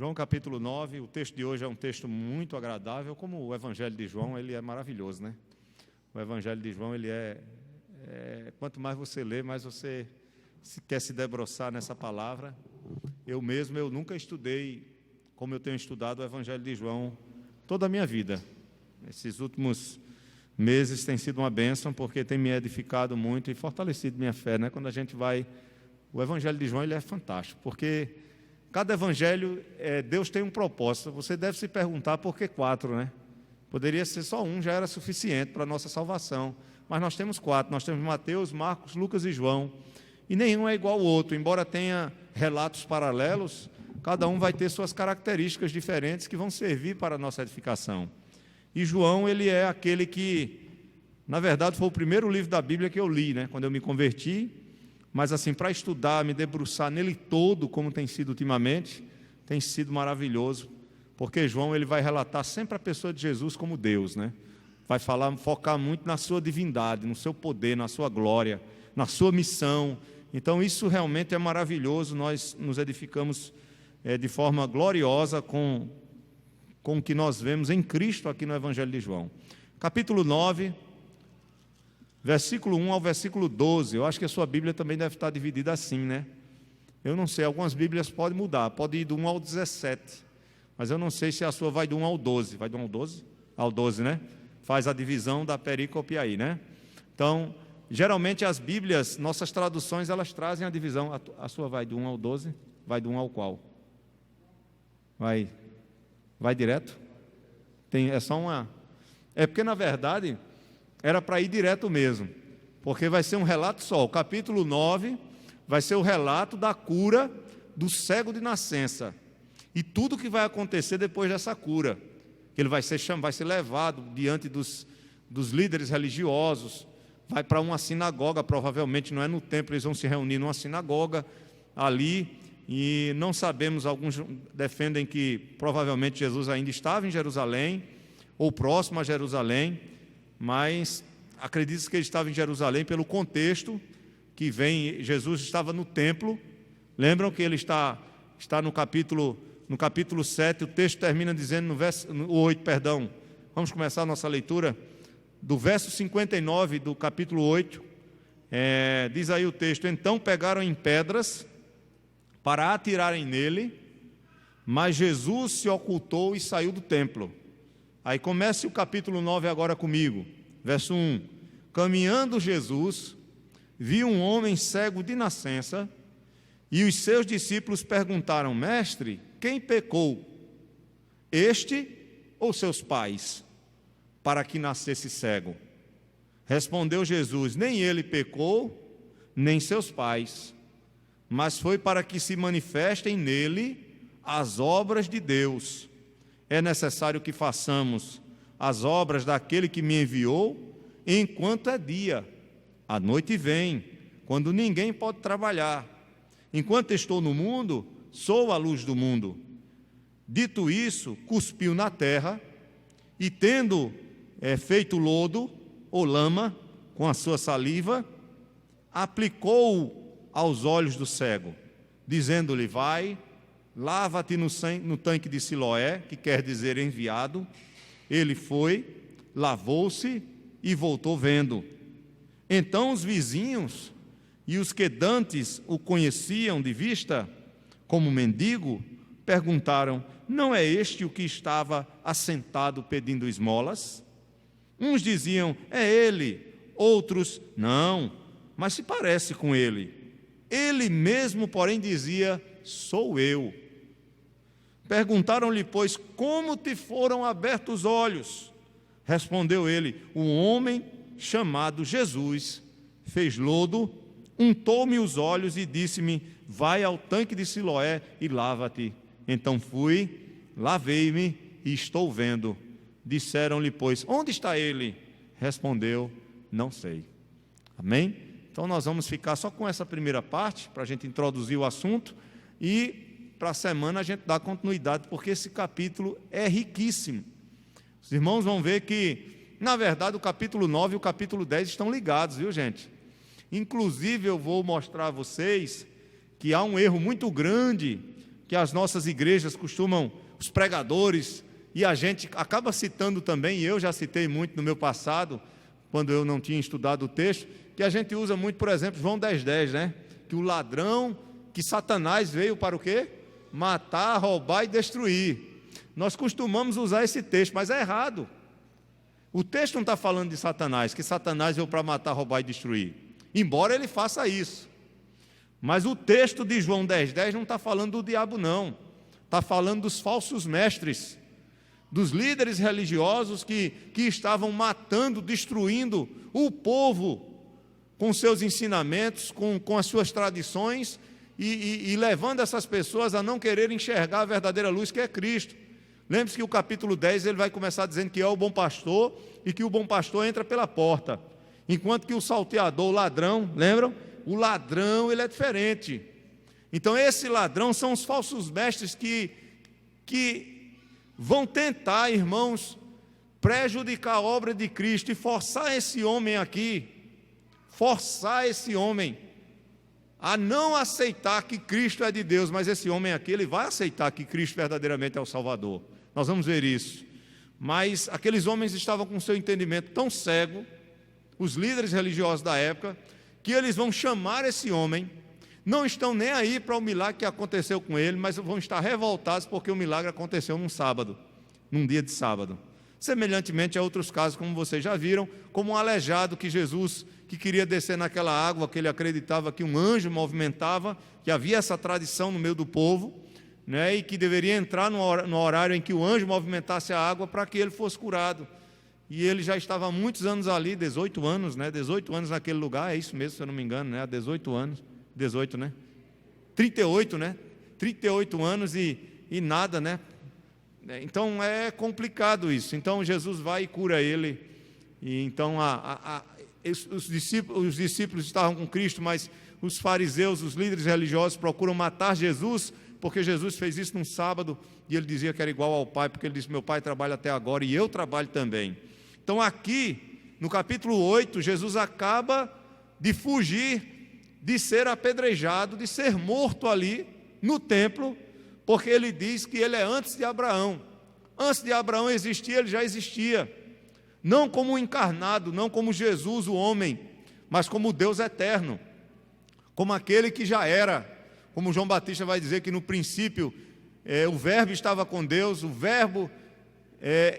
João capítulo 9, o texto de hoje é um texto muito agradável, como o Evangelho de João, ele é maravilhoso, né? O Evangelho de João, ele quanto mais você lê, mais você quer se debruçar nessa palavra. Eu nunca estudei como eu tenho estudado o Evangelho de João toda a minha vida. Esses últimos meses tem sido uma bênção, porque tem me edificado muito e fortalecido minha fé, né? Quando a gente vai... O Evangelho de João, ele é fantástico, porque cada evangelho, Deus tem um propósito. Você deve se perguntar por que 4, né? Poderia ser só um, já era suficiente para a nossa salvação. Mas nós temos 4, nós temos Mateus, Marcos, Lucas e João. E nenhum é igual ao outro, embora tenha relatos paralelos, cada um vai ter suas características diferentes que vão servir para a nossa edificação. E João, ele é aquele que, na verdade, foi o primeiro livro da Bíblia que eu li, né? Quando eu me converti. Mas assim, para estudar, me debruçar nele todo, como tem sido ultimamente, tem sido maravilhoso, porque João, ele vai relatar sempre a pessoa de Jesus como Deus, né? Vai focar muito na sua divindade, no seu poder, na sua glória, na sua missão. Então isso realmente é maravilhoso, nós nos edificamos de forma gloriosa com o que nós vemos em Cristo aqui no Evangelho de João. Capítulo 9... versículo 1 ao versículo 12, eu acho que a sua Bíblia também deve estar dividida assim, né? Eu não sei, algumas Bíblias podem mudar, pode ir do 1 ao 17, mas eu não sei se a sua vai do 1 ao 12, vai do 1 ao 12? Ao 12, né? Faz a divisão da perícope aí, né? Então, geralmente as Bíblias, nossas traduções, elas trazem a divisão. A sua vai do 1 ao 12? Vai do 1 ao qual? Vai direto? É só uma... É porque, na verdade... era para ir direto mesmo, porque vai ser um relato só. O capítulo 9 vai ser o relato da cura do cego de nascença e tudo que vai acontecer depois dessa cura, que ele vai ser levado diante dos líderes religiosos, vai para uma sinagoga, provavelmente não é no templo, eles vão se reunir numa sinagoga ali, e não sabemos, alguns defendem que provavelmente Jesus ainda estava em Jerusalém, ou próximo a Jerusalém, mas acredita-se que ele estava em Jerusalém pelo contexto que vem. Jesus estava no templo. Lembram que ele está no capítulo 7, o texto termina dizendo no 8, perdão. Vamos começar a nossa leitura do verso 59 do capítulo 8. Diz aí o texto: então pegaram em pedras para atirarem nele, mas Jesus se ocultou e saiu do templo. Aí comece o capítulo 9 agora comigo, verso 1. Caminhando Jesus, viu um homem cego de nascença, e os seus discípulos perguntaram: mestre, quem pecou, este ou seus pais, para que nascesse cego? Respondeu Jesus: nem ele pecou, nem seus pais, mas foi para que se manifestem nele as obras de Deus. É necessário que façamos as obras daquele que me enviou, enquanto é dia. A noite vem, quando ninguém pode trabalhar. Enquanto estou no mundo, sou a luz do mundo. Dito isso, cuspiu na terra, e tendo feito lodo ou lama com a sua saliva, aplicou aos olhos do cego, dizendo-lhe: vai, lava-te no tanque de Siloé, que quer dizer enviado. Ele foi, lavou-se e voltou vendo. Então os vizinhos e os que dantes o conheciam de vista como mendigo, perguntaram: não é este o que estava assentado pedindo esmolas? Uns diziam: é ele. Outros: não, mas se parece com ele. Ele mesmo, porém, dizia: sou eu. Perguntaram-lhe, pois, como te foram abertos os olhos? Respondeu ele: um homem chamado Jesus fez lodo, untou-me os olhos e disse-me: vai ao tanque de Siloé e lava-te. Então fui, lavei-me e estou vendo. Disseram-lhe, pois, onde está ele? Respondeu: não sei. Amém? Então nós vamos ficar só com essa primeira parte, para a gente introduzir o assunto, e para a semana a gente dá continuidade, porque esse capítulo é riquíssimo. Os irmãos vão ver que, na verdade, o capítulo 9 e o capítulo 10 estão ligados, viu, gente? Inclusive, eu vou mostrar a vocês que há um erro muito grande que as nossas igrejas costumam, os pregadores, e a gente acaba citando também, e eu já citei muito no meu passado, quando eu não tinha estudado o texto, que a gente usa muito, por exemplo, João 10,10, né? Que o ladrão, que Satanás veio para o quê? Matar, roubar e destruir. Nós costumamos usar esse texto, mas é errado. O texto não está falando de Satanás, que Satanás veio para matar, roubar e destruir, embora ele faça isso. Mas o texto de João 10,10 não está falando do diabo, não. Está falando dos falsos mestres, dos líderes religiosos que estavam matando, destruindo o povo com seus ensinamentos, com as suas tradições e levando essas pessoas a não querer enxergar a verdadeira luz que é Cristo. Lembre-se que o capítulo 10 ele vai começar dizendo que é o bom pastor e que o bom pastor entra pela porta, enquanto que o salteador, o ladrão, lembram? O ladrão ele é diferente. Então esse ladrão são os falsos mestres que vão tentar, irmãos, prejudicar a obra de Cristo e forçar esse homem aqui, forçar esse homem a não aceitar que Cristo é de Deus, mas esse homem aqui, ele vai aceitar que Cristo verdadeiramente é o Salvador. Nós vamos ver isso. Mas aqueles homens estavam com seu entendimento tão cego, os líderes religiosos da época, que eles vão chamar esse homem, não estão nem aí para o milagre que aconteceu com ele, mas vão estar revoltados porque o milagre aconteceu num sábado, num dia de sábado. Semelhantemente a outros casos, como vocês já viram, como um aleijado que Jesus, que queria descer naquela água, que ele acreditava que um anjo movimentava, que havia essa tradição no meio do povo, né, e que deveria entrar no horário em que o anjo movimentasse a água para que ele fosse curado. E ele já estava há muitos anos ali, 18 anos, né, 18 anos naquele lugar, é isso mesmo, se eu não me engano, né, há 18 anos, 18, né, 38, né, 38 anos e nada, né. Então é complicado isso. Então Jesus vai e cura ele. E então os discípulos estavam com Cristo, mas os fariseus, os líderes religiosos procuram matar Jesus, porque Jesus fez isso num sábado e ele dizia que era igual ao Pai, porque ele disse: meu Pai trabalha até agora e eu trabalho também. Então aqui no capítulo 8, Jesus acaba de fugir de ser apedrejado, de ser morto ali no templo, porque ele diz que ele é antes de Abraão. Antes de Abraão existir, ele já existia. Não como encarnado, não como Jesus, o homem, mas como Deus eterno, como aquele que já era. Como João Batista vai dizer que no princípio o verbo estava com Deus, o verbo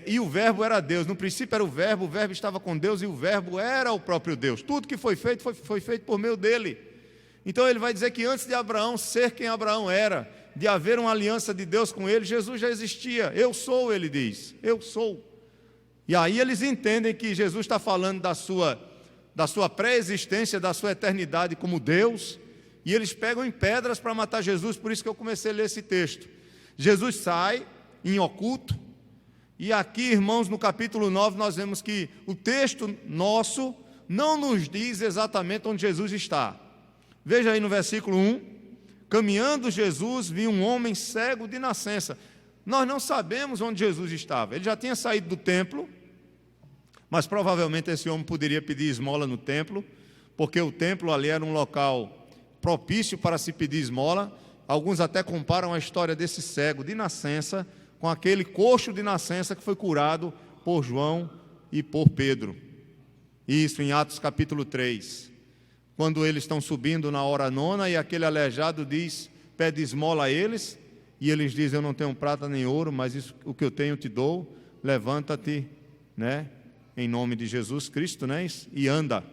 e o verbo era Deus. No princípio era o verbo estava com Deus e o verbo era o próprio Deus. Tudo que foi feito, foi feito por meio dele. Então ele vai dizer que antes de Abraão ser quem Abraão era, de haver uma aliança de Deus com ele, Jesus já existia. Eu sou, ele diz, eu sou. E aí eles entendem que Jesus está falando da sua pré-existência, da sua eternidade como Deus, e eles pegam em pedras para matar Jesus. Por isso que eu comecei a ler esse texto. Jesus sai em oculto, e aqui, irmãos, no capítulo 9, nós vemos que o texto nosso não nos diz exatamente onde Jesus está. Veja aí no versículo 1, caminhando Jesus, viu um homem cego de nascença. Nós não sabemos onde Jesus estava. Ele já tinha saído do templo, mas provavelmente esse homem poderia pedir esmola no templo, porque o templo ali era um local propício para se pedir esmola. Alguns até comparam a história desse cego de nascença com aquele coxo de nascença que foi curado por João e por Pedro. Isso em Atos capítulo 3. Quando eles estão subindo na hora nona e aquele aleijado diz, pede esmola a eles, e eles dizem: eu não tenho prata nem ouro, mas isso, o que eu tenho te dou, levanta-te, né, em nome de Jesus Cristo, né, e anda.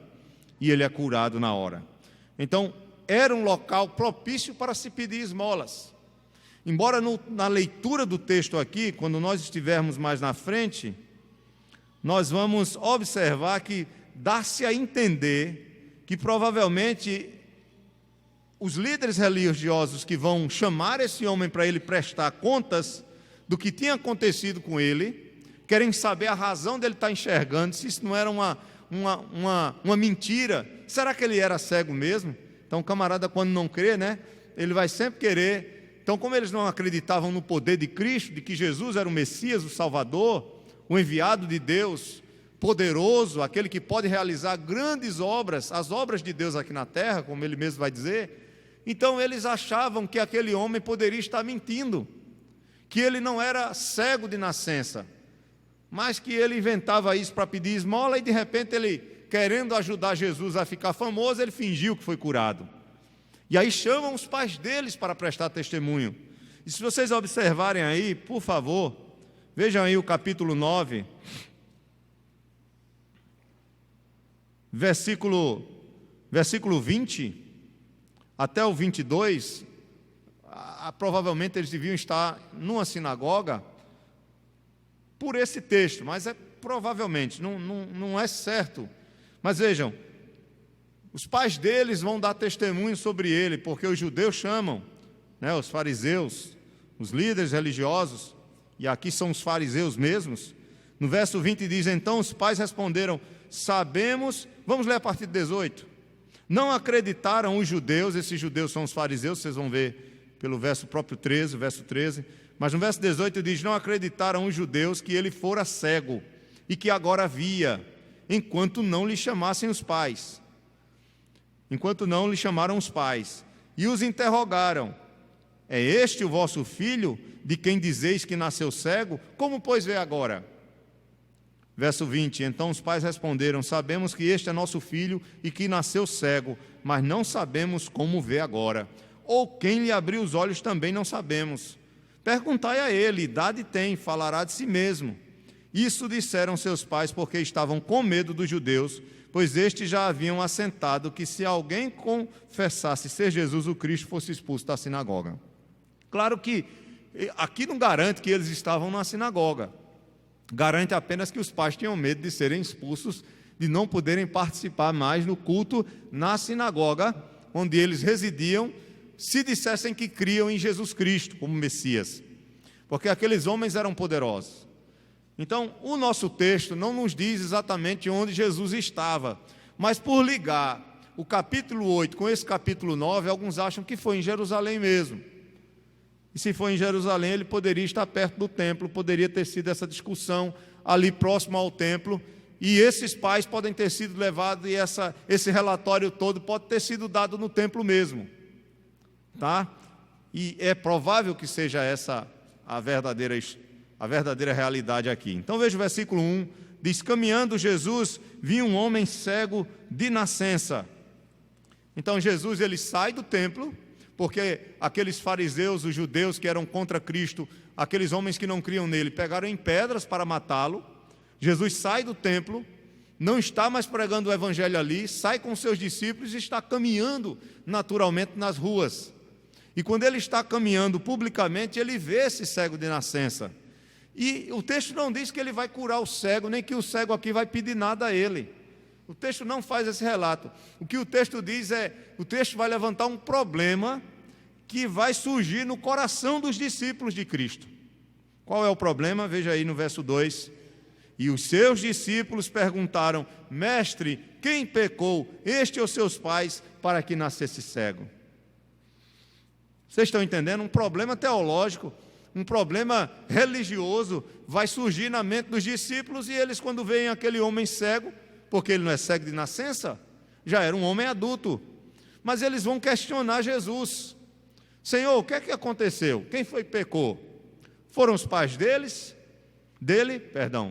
E ele é curado na hora. Então, era um local propício para se pedir esmolas. Embora na leitura do texto aqui, quando nós estivermos mais na frente, nós vamos observar que dá-se a entender que provavelmente os líderes religiosos que vão chamar esse homem para ele prestar contas do que tinha acontecido com ele, querem saber a razão dele estar enxergando, se isso não era uma mentira. Será que ele era cego mesmo? Então o camarada, quando não crê, né, ele vai sempre querer. Então, como eles não acreditavam no poder de Cristo, de que Jesus era o Messias, o Salvador, o enviado de Deus, poderoso, aquele que pode realizar grandes obras, as obras de Deus aqui na terra, como ele mesmo vai dizer, Então eles achavam que aquele homem poderia estar mentindo, que ele não era cego de nascença, mas que ele inventava isso para pedir esmola, e de repente ele, querendo ajudar Jesus a ficar famoso, ele fingiu que foi curado. E aí chamam os pais deles para prestar testemunho. E se vocês observarem aí, por favor, vejam aí o capítulo 9, versículo 20 até o 22, provavelmente eles deviam estar numa sinagoga por esse texto, mas provavelmente, não é certo. Mas vejam, os pais deles vão dar testemunho sobre ele, porque os judeus chamam, os fariseus, os líderes religiosos, e aqui são os fariseus mesmos. No verso 20 diz: então os pais responderam: sabemos, vamos ler a partir de 18. Não acreditaram os judeus, esses judeus são os fariseus, vocês vão ver pelo verso próprio 13, verso 13, mas no verso 18 diz: não acreditaram os judeus que ele fora cego, e que agora via, enquanto não lhe chamassem os pais. Enquanto não lhe chamaram os pais, e os interrogaram: é este o vosso filho, de quem dizeis que nasceu cego? Como, pois, vê agora? Verso 20, então os pais responderam: sabemos que este é nosso filho e que nasceu cego, mas não sabemos como vê agora. Ou quem lhe abriu os olhos também não sabemos. Perguntai a ele, idade tem, falará de si mesmo. Isso disseram seus pais porque estavam com medo dos judeus, pois estes já haviam assentado que se alguém confessasse ser Jesus o Cristo, fosse expulso da sinagoga. Claro que aqui não garante que eles estavam na sinagoga, garante apenas que os pais tinham medo de serem expulsos, de não poderem participar mais no culto na sinagoga, onde eles residiam, se dissessem que criam em Jesus Cristo como Messias, porque aqueles homens eram poderosos. Então, o nosso texto não nos diz exatamente onde Jesus estava, mas por ligar o capítulo 8 com esse capítulo 9, alguns acham que foi em Jerusalém mesmo. E se foi em Jerusalém, ele poderia estar perto do templo, poderia ter sido essa discussão ali próximo ao templo, e esses pais podem ter sido levados, e esse relatório todo pode ter sido dado no templo mesmo. Tá? E é provável que seja essa a verdadeira realidade aqui. Então veja o versículo 1, diz: caminhando Jesus, viu um homem cego de nascença. Então Jesus, ele sai do templo, porque aqueles fariseus, os judeus que eram contra Cristo, aqueles homens que não criam nele, pegaram em pedras para matá-lo. Jesus sai do templo, não está mais pregando o evangelho ali, sai com seus discípulos e está caminhando naturalmente nas ruas. E quando ele está caminhando publicamente, ele vê esse cego de nascença. E o texto não diz que ele vai curar o cego, nem que o cego aqui vai pedir nada a ele. O texto não faz esse relato. O que o texto diz o texto vai levantar um problema que vai surgir no coração dos discípulos de Cristo. Qual é o problema? Veja aí no verso 2. E os seus discípulos perguntaram: mestre, quem pecou, este ou seus pais, para que nascesse cego? Vocês estão entendendo? Um problema teológico, um problema religioso vai surgir na mente dos discípulos, e eles, quando veem aquele homem cego, porque ele não é cego de nascença, já era um homem adulto, mas eles vão questionar Jesus: Senhor, o que é que aconteceu? Quem foi que pecou? Foram os pais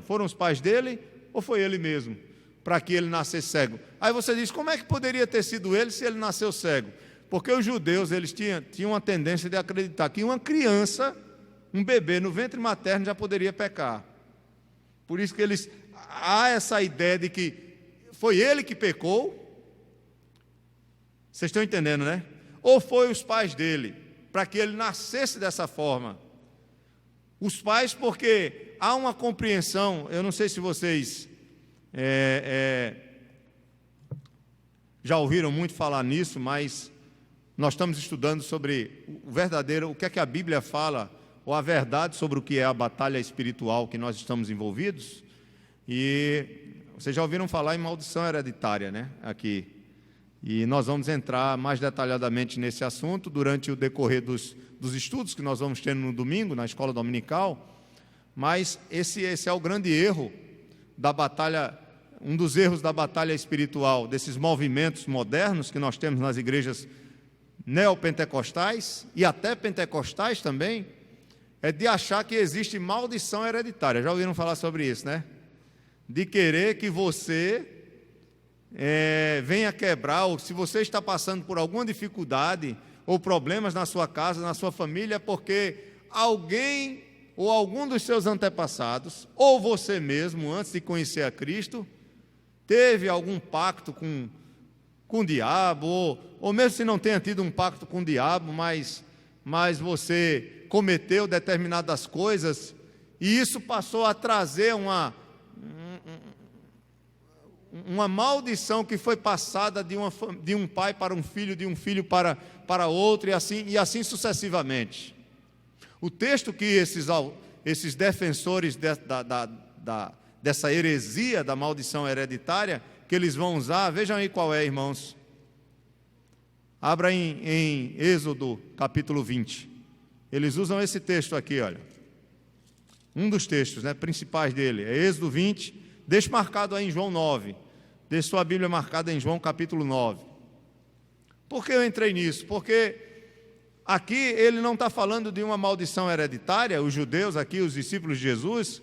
foram os pais dele, ou foi ele mesmo, para que ele nascesse cego? Aí você diz: como é que poderia ter sido ele se ele nasceu cego? Porque os judeus, eles tinham uma tendência de acreditar que uma criança, um bebê no ventre materno já poderia pecar. Por isso que há essa ideia de que foi ele que pecou. Vocês estão entendendo, né? Ou foi os pais dele, para que ele nascesse dessa forma. Os pais, porque há uma compreensão, eu não sei se vocês já ouviram muito falar nisso, mas nós estamos estudando sobre o que é que a Bíblia fala, ou a verdade sobre o que é a batalha espiritual que nós estamos envolvidos. E vocês já ouviram falar em maldição hereditária, né? Aqui. E nós vamos entrar mais detalhadamente nesse assunto durante o decorrer dos estudos que nós vamos ter no domingo, na escola dominical. Mas esse é o grande erro da batalha, um dos erros da batalha espiritual, desses movimentos modernos que nós temos nas igrejas neopentecostais e até pentecostais também, é de achar que existe maldição hereditária. Já ouviram falar sobre isso, né? De querer que você venha quebrar, ou se você está passando por alguma dificuldade ou problemas na sua casa, na sua família, é porque alguém ou algum dos seus antepassados, ou você mesmo, antes de conhecer a Cristo, teve algum pacto com o diabo, ou mesmo se não tenha tido um pacto com o diabo, mas você cometeu determinadas coisas, e isso passou a trazer uma maldição que foi passada de um pai para um filho, de um filho para outro, e assim sucessivamente. O texto que esses defensores dessa heresia da maldição hereditária, que eles vão usar, vejam aí qual é, irmãos. Abra em Êxodo capítulo 20. Eles usam esse texto aqui, olha. Um dos textos, né, principais dele, é Êxodo 20, deixe marcado aí em João 9. Deixe sua Bíblia marcada em João capítulo 9. Por que eu entrei nisso? Porque aqui ele não está falando de uma maldição hereditária, os judeus aqui, os discípulos de Jesus,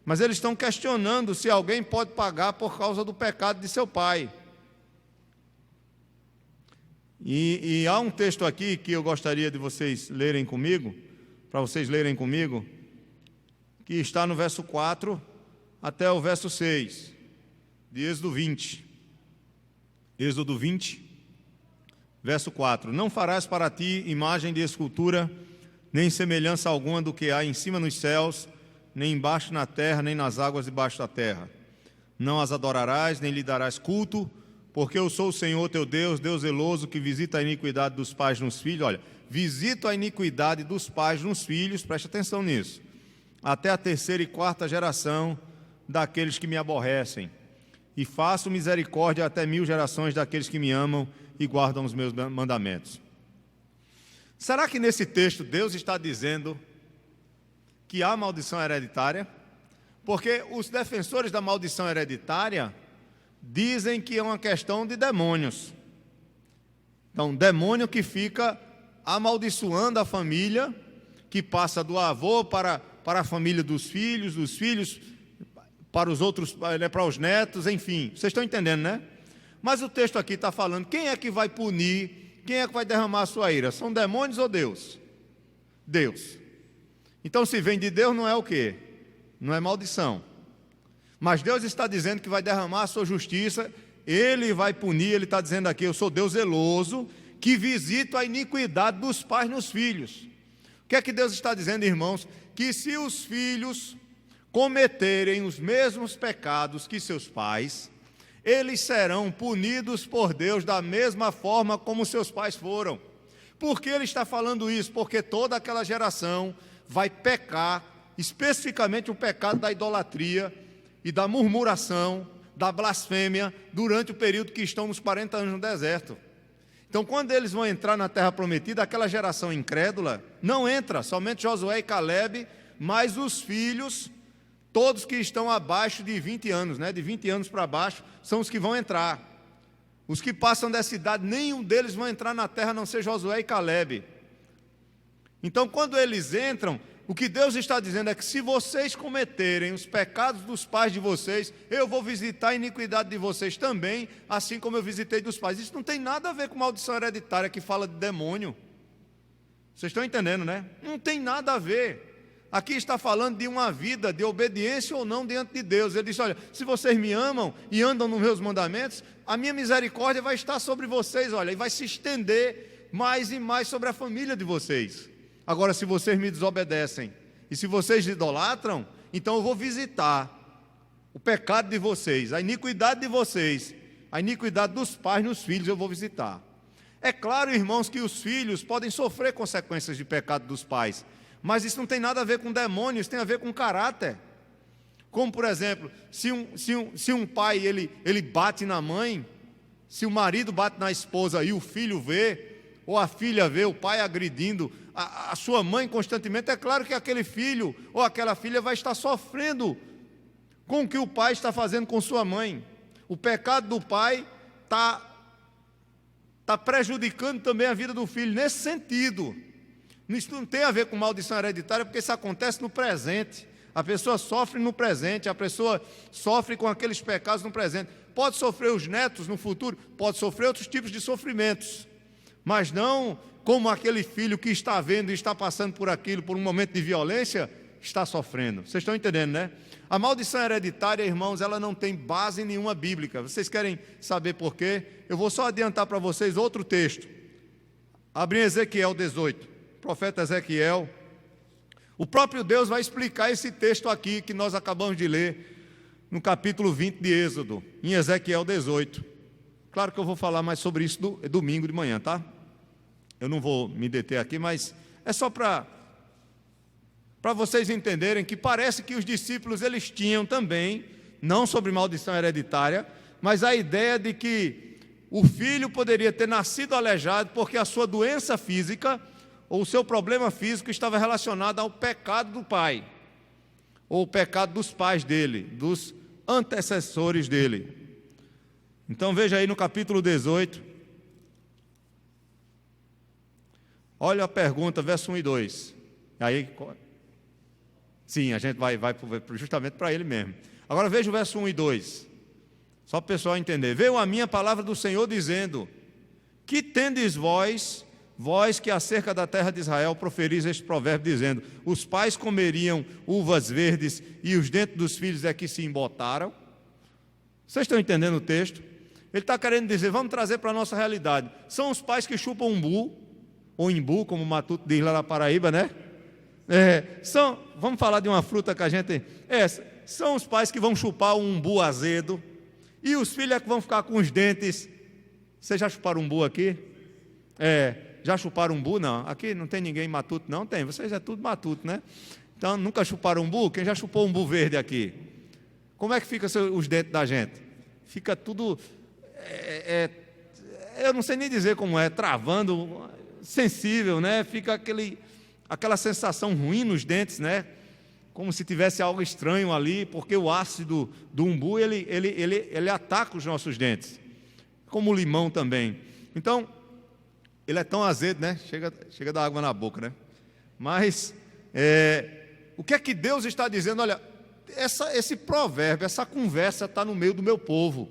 mas eles estão questionando se alguém pode pagar por causa do pecado de seu pai. E há um texto aqui que eu gostaria de vocês lerem comigo, para vocês lerem comigo, que está no verso 4 até o verso 6, de Êxodo 20. Êxodo 20, verso 4. Não farás para ti imagem de escultura, nem semelhança alguma do que há em cima nos céus, nem embaixo na terra, nem nas águas debaixo da terra. Não as adorarás, nem lhe darás culto, porque eu sou o Senhor teu Deus, Deus zeloso, que visita a iniquidade dos pais nos filhos. Olha, visito a iniquidade dos pais nos filhos, preste atenção nisso, até a terceira e quarta geração daqueles que me aborrecem, e faço misericórdia até 1000 gerações daqueles que me amam e guardam os meus mandamentos. Será que nesse texto Deus está dizendo que há maldição hereditária? Porque os defensores da maldição hereditária dizem que é uma questão de demônios. Então, demônio que fica amaldiçoando a família, que passa do avô para a família dos filhos para os outros, para os netos, enfim. Vocês estão entendendo, né? Mas o texto aqui está falando, quem é que vai punir, quem é que vai derramar a sua ira? São demônios ou Deus? Deus. Então, se vem de Deus, não é o quê? Não é maldição. Mas Deus está dizendo que vai derramar a sua justiça, Ele vai punir, Ele está dizendo aqui, eu sou Deus zeloso, que visito a iniquidade dos pais nos filhos. O que é que Deus está dizendo, irmãos? Que se os filhos cometerem os mesmos pecados que seus pais, eles serão punidos por Deus da mesma forma como seus pais foram. Por que ele está falando isso? Porque toda aquela geração vai pecar, especificamente o pecado da idolatria e da murmuração, da blasfêmia, durante o período que estão nos 40 anos no deserto. Então, quando eles vão entrar na terra prometida, aquela geração incrédula não entra, somente Josué e Calebe, mas os filhos, todos que estão abaixo de 20 anos, né? De 20 anos para baixo, são os que vão entrar. Os que passam dessa idade, nenhum deles vão entrar na terra, a não ser Josué e Calebe. Então, quando eles entram, o que Deus está dizendo é que se vocês cometerem os pecados dos pais de vocês, eu vou visitar a iniquidade de vocês também, assim como eu visitei dos pais. Isso não tem nada a ver com maldição hereditária que fala de demônio. Vocês estão entendendo, né? Não tem nada a ver. Aqui está falando de uma vida de obediência ou não diante de Deus. Ele diz, olha, se vocês me amam e andam nos meus mandamentos, a minha misericórdia vai estar sobre vocês, olha, e vai se estender mais e mais sobre a família de vocês. Agora, se vocês me desobedecem e se vocês idolatram, então eu vou visitar o pecado de vocês, a iniquidade de vocês, a iniquidade dos pais nos filhos eu vou visitar. É claro, irmãos, que os filhos podem sofrer consequências de pecado dos pais, mas isso não tem nada a ver com demônios, isso tem a ver com caráter. Como, por exemplo, se um pai ele bate na mãe, se o marido bate na esposa e o filho vê, ou a filha vê o pai agredindo a sua mãe constantemente, é claro que aquele filho ou aquela filha vai estar sofrendo com o que o pai está fazendo com sua mãe. O pecado do pai está está prejudicando também a vida do filho, nesse sentido. Isso não tem a ver com maldição hereditária, porque isso acontece no presente. A pessoa sofre no presente, a pessoa sofre com aqueles pecados no presente. Pode sofrer os netos no futuro, pode sofrer outros tipos de sofrimentos, mas não como aquele filho que está vendo e está passando por aquilo, por um momento de violência, está sofrendo. Vocês estão entendendo, né? A maldição hereditária, irmãos, ela não tem base nenhuma bíblica. Vocês querem saber por quê? Eu vou só adiantar para vocês outro texto. Abrem Ezequiel 18, profeta Ezequiel. O próprio Deus vai explicar esse texto aqui que nós acabamos de ler, no capítulo 20 de Êxodo, em Ezequiel 18. Claro que eu vou falar mais sobre isso domingo de manhã, tá? Eu não vou me deter aqui, mas é só para vocês entenderem que parece que os discípulos eles tinham também, não sobre maldição hereditária, mas a ideia de que o filho poderia ter nascido aleijado porque a sua doença física ou o seu problema físico estava relacionado ao pecado do pai, ou o pecado dos pais dele, dos antecessores dele. Então veja aí no capítulo 18, olha a pergunta, verso 1 e 2. Aí, sim, a gente vai justamente para ele mesmo. Agora veja o verso 1 e 2, só para o pessoal entender. Veio a minha palavra do Senhor dizendo: que tendes vós que acerca da terra de Israel proferis este provérbio, dizendo: os pais comeriam uvas verdes e os dentes dos filhos é que se embotaram. Vocês estão entendendo o texto? Ele está querendo dizer, vamos trazer para a nossa realidade. São os pais que chupam umbu, ou imbu, como o Matuto diz lá na Paraíba, né? Vamos falar de uma fruta que a gente... são os pais que vão chupar um umbu azedo, e os filhos é que vão ficar com os dentes... Vocês já chuparam umbu aqui? Já chuparam umbu? Não. Aqui não tem ninguém matuto, não? Tem. Vocês é tudo matuto, né? Então, nunca chuparam umbu? Quem já chupou umbu verde aqui? Como é que fica os dentes da gente? Fica tudo... eu não sei nem dizer como é, travando, sensível, né? Fica aquela sensação ruim nos dentes, né? Como se tivesse algo estranho ali, porque o ácido do umbu, ele ataca os nossos dentes, como o limão também. Então, ele é tão azedo, né? Chega da água na boca, né? Mas, o que é que Deus está dizendo? Olha, esse provérbio, essa conversa está no meio do meu povo.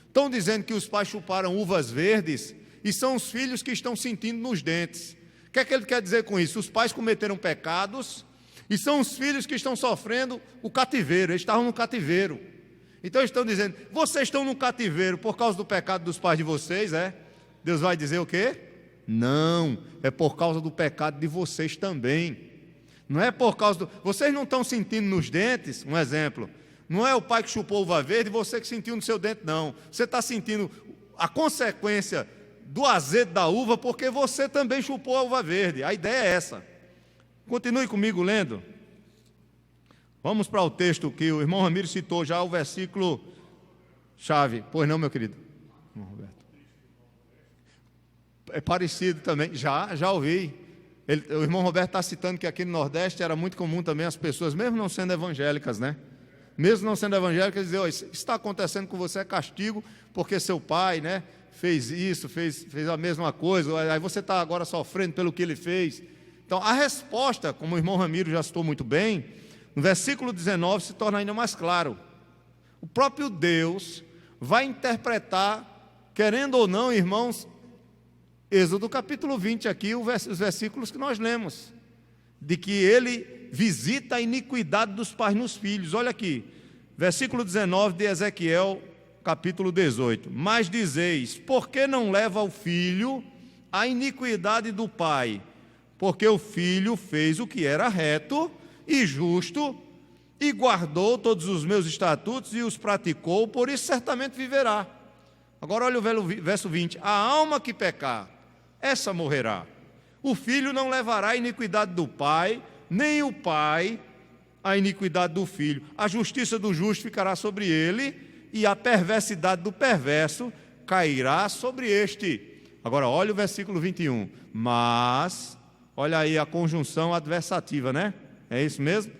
Estão dizendo que os pais chuparam uvas verdes e são os filhos que estão sentindo nos dentes. O que é que ele quer dizer com isso? Os pais cometeram pecados e são os filhos que estão sofrendo o cativeiro. Eles estavam no cativeiro. Então eles estão dizendo, vocês estão no cativeiro por causa do pecado dos pais de vocês, Deus vai dizer o quê? Não, é por causa do pecado de vocês também. Não é por causa do... Vocês não estão sentindo nos dentes, um exemplo, não é o pai que chupou uva verde e você que sentiu no seu dente, não. Você está sentindo a consequência do azedo da uva porque você também chupou a uva verde. A ideia é essa. Continue comigo lendo. Vamos para o texto que o irmão Ramiro citou já, o versículo chave. Pois não, meu querido? Irmão Roberto. É parecido também, já ouvi. O irmão Roberto está citando que aqui no Nordeste era muito comum também as pessoas, mesmo não sendo evangélicas, né? Mesmo não sendo evangélicas, dizer, isso está acontecendo com você, é castigo, porque seu pai, né, fez isso, fez a mesma coisa, aí você está agora sofrendo pelo que ele fez. Então, a resposta, como o irmão Ramiro já citou muito bem, no versículo 19 se torna ainda mais claro. O próprio Deus vai interpretar, querendo ou não, irmãos, Êxodo capítulo 20 aqui, os versículos que nós lemos, de que ele visita a iniquidade dos pais nos filhos. Olha aqui, versículo 19 de Ezequiel capítulo 18. Mas dizeis, por que não leva o filho a iniquidade do pai? Porque o filho fez o que era reto e justo, e guardou todos os meus estatutos e os praticou, por isso certamente viverá. Agora olha o verso 20. A alma que pecar, essa morrerá. O filho não levará a iniquidade do pai, nem o pai a iniquidade do filho. A justiça do justo ficará sobre ele, e a perversidade do perverso cairá sobre este. Agora olha o versículo 21. Mas, olha aí a conjunção adversativa, né? É isso mesmo?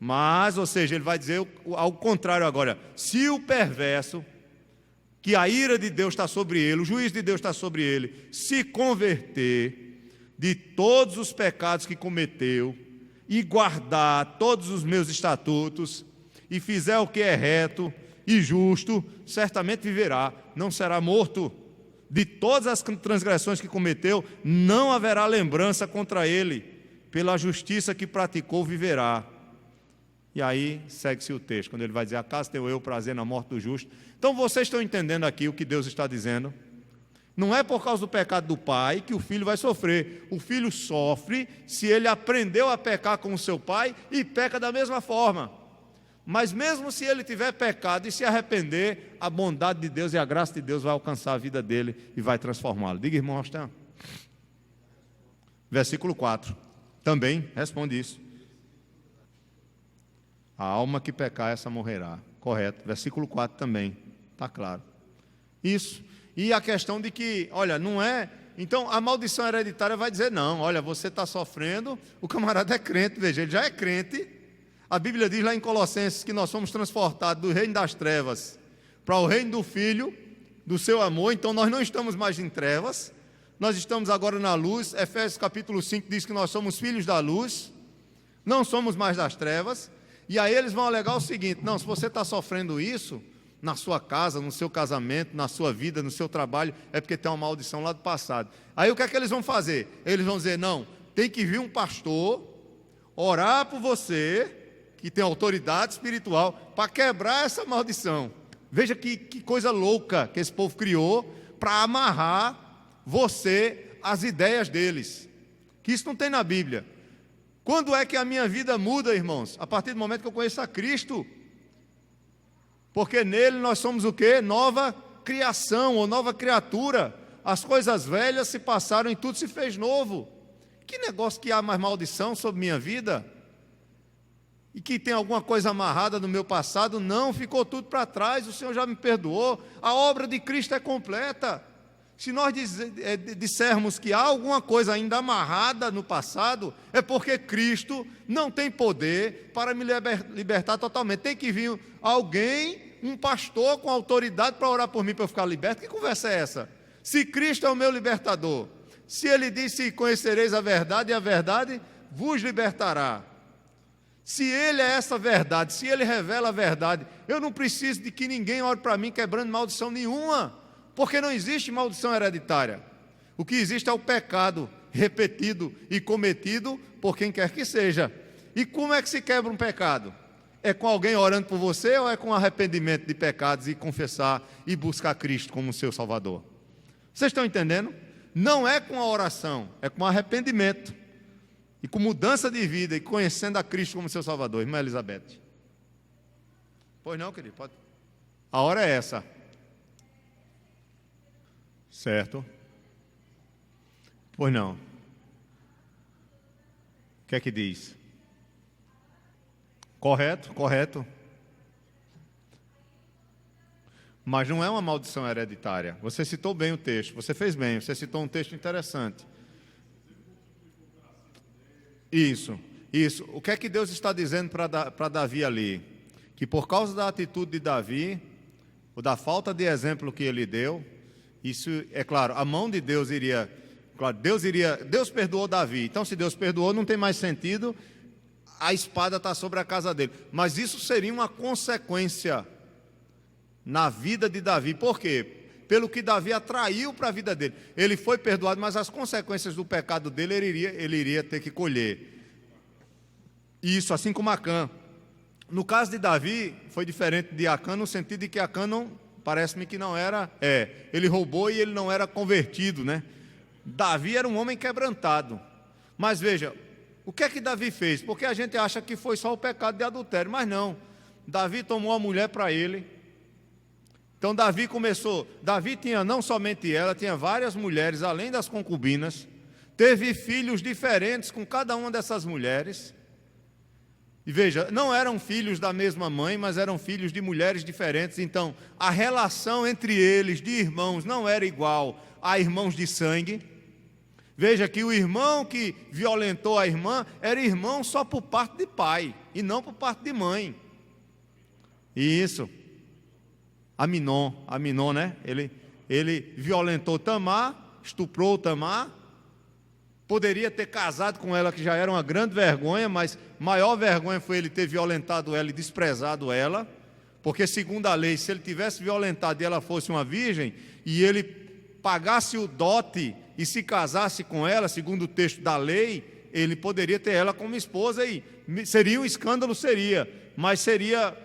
Mas, ou seja, ele vai dizer ao contrário agora. Se o perverso que a ira de Deus está sobre ele, o juízo de Deus está sobre ele, se converter de todos os pecados que cometeu e guardar todos os meus estatutos e fizer o que é reto e justo, certamente viverá, não será morto. De todas as transgressões que cometeu, não haverá lembrança contra ele, pela justiça que praticou, viverá. E aí segue-se o texto, quando ele vai dizer: acaso tenho eu prazer na morte do justo? Então vocês estão entendendo aqui o que Deus está dizendo? Não é por causa do pecado do pai que o filho vai sofrer. O filho sofre se ele aprendeu a pecar com o seu pai e peca da mesma forma. Mas mesmo se ele tiver pecado e se arrepender, a bondade de Deus e a graça de Deus vai alcançar a vida dele e vai transformá-lo. Diga, irmão Austin. Versículo 4. Também responde isso. A alma que pecar, essa morrerá. Correto. Versículo 4 também. Está claro. Isso. E a questão de que, olha, não é... Então, a maldição hereditária vai dizer: não, olha, você está sofrendo, o camarada é crente, veja, ele já é crente. A Bíblia diz lá em Colossenses que nós somos transportados do reino das trevas para o reino do Filho, do seu amor. Então, nós não estamos mais em trevas, nós estamos agora na luz. Efésios capítulo 5 diz que nós somos filhos da luz, não somos mais das trevas. E aí eles vão alegar o seguinte: não, se você está sofrendo isso na sua casa, no seu casamento, na sua vida, no seu trabalho, é porque tem uma maldição lá do passado. Aí o que é que eles vão fazer? Eles vão dizer: não, tem que vir um pastor orar por você, que tem autoridade espiritual, para quebrar essa maldição. Veja que coisa louca que esse povo criou para amarrar você às ideias deles, que isso não tem na Bíblia. Quando é que a minha vida muda, irmãos? A partir do momento que eu conheço a Cristo, porque nele nós somos o quê? Nova criação ou nova criatura. As coisas velhas se passaram e tudo se fez novo. Que negócio que há mais maldição sobre minha vida? E que tem alguma coisa amarrada no meu passado? Não, ficou tudo para trás, o Senhor já me perdoou, a obra de Cristo é completa. Se nós dissermos que há alguma coisa ainda amarrada no passado, é porque Cristo não tem poder para me libertar totalmente. Tem que vir alguém, um pastor com autoridade para orar por mim, para eu ficar liberto. Que conversa é essa? Se Cristo é o meu libertador, se Ele disse: conhecereis a verdade e a verdade vos libertará. Se Ele é essa verdade, se Ele revela a verdade, eu não preciso de que ninguém ore para mim quebrando maldição nenhuma, porque não existe maldição hereditária. O que existe é o pecado repetido e cometido por quem quer que seja. E como é que se quebra um pecado? É com alguém orando por você ou é com arrependimento de pecados e confessar e buscar Cristo como seu Salvador? Vocês estão entendendo? Não é com a oração, é com arrependimento e com mudança de vida e conhecendo a Cristo como seu Salvador. Irmã Elizabeth. Pois não, querido? Pode. A hora é essa. Certo? Pois não. O que é que diz? Correto, correto. Mas não é uma maldição hereditária. Você citou bem o texto, você fez bem, você citou um texto interessante. Isso. O que é que Deus está dizendo para Davi ali? Que por causa da atitude de Davi, ou da falta de exemplo que ele deu, isso, é claro, a mão de Deus iria... Claro, Deus perdoou Davi. Então, se Deus perdoou, não tem mais sentido a espada está sobre a casa dele. Mas isso seria uma consequência na vida de Davi. Por quê? Pelo que Davi atraiu para a vida dele. Ele foi perdoado, mas as consequências do pecado dele ele iria ter que colher. Isso, assim como Acã. No caso de Davi, foi diferente de Acã, no sentido de que Acã não, parece-me que não era... ele roubou e ele não era convertido, né? Davi era um homem quebrantado. Mas veja, o que é que Davi fez? Porque a gente acha que foi só o pecado de adultério, mas não. Davi tomou a mulher para ele. Então Davi tinha não somente ela, tinha várias mulheres, além das concubinas. Teve filhos diferentes com cada uma dessas mulheres. E veja, não eram filhos da mesma mãe, mas eram filhos de mulheres diferentes. Então, a relação entre eles, de irmãos, não era igual a irmãos de sangue. Veja que o irmão que violentou a irmã era irmão só por parte de pai e não por parte de mãe. Isso. Aminon, né? Ele violentou Tamar, estuprou Tamar, poderia ter casado com ela, que já era uma grande vergonha, mas maior vergonha foi ele ter violentado ela e desprezado ela, porque segundo a lei, se ele tivesse violentado e ela fosse uma virgem, e ele pagasse o dote e se casasse com ela, segundo o texto da lei, ele poderia ter ela como esposa e seria um escândalo, mas seria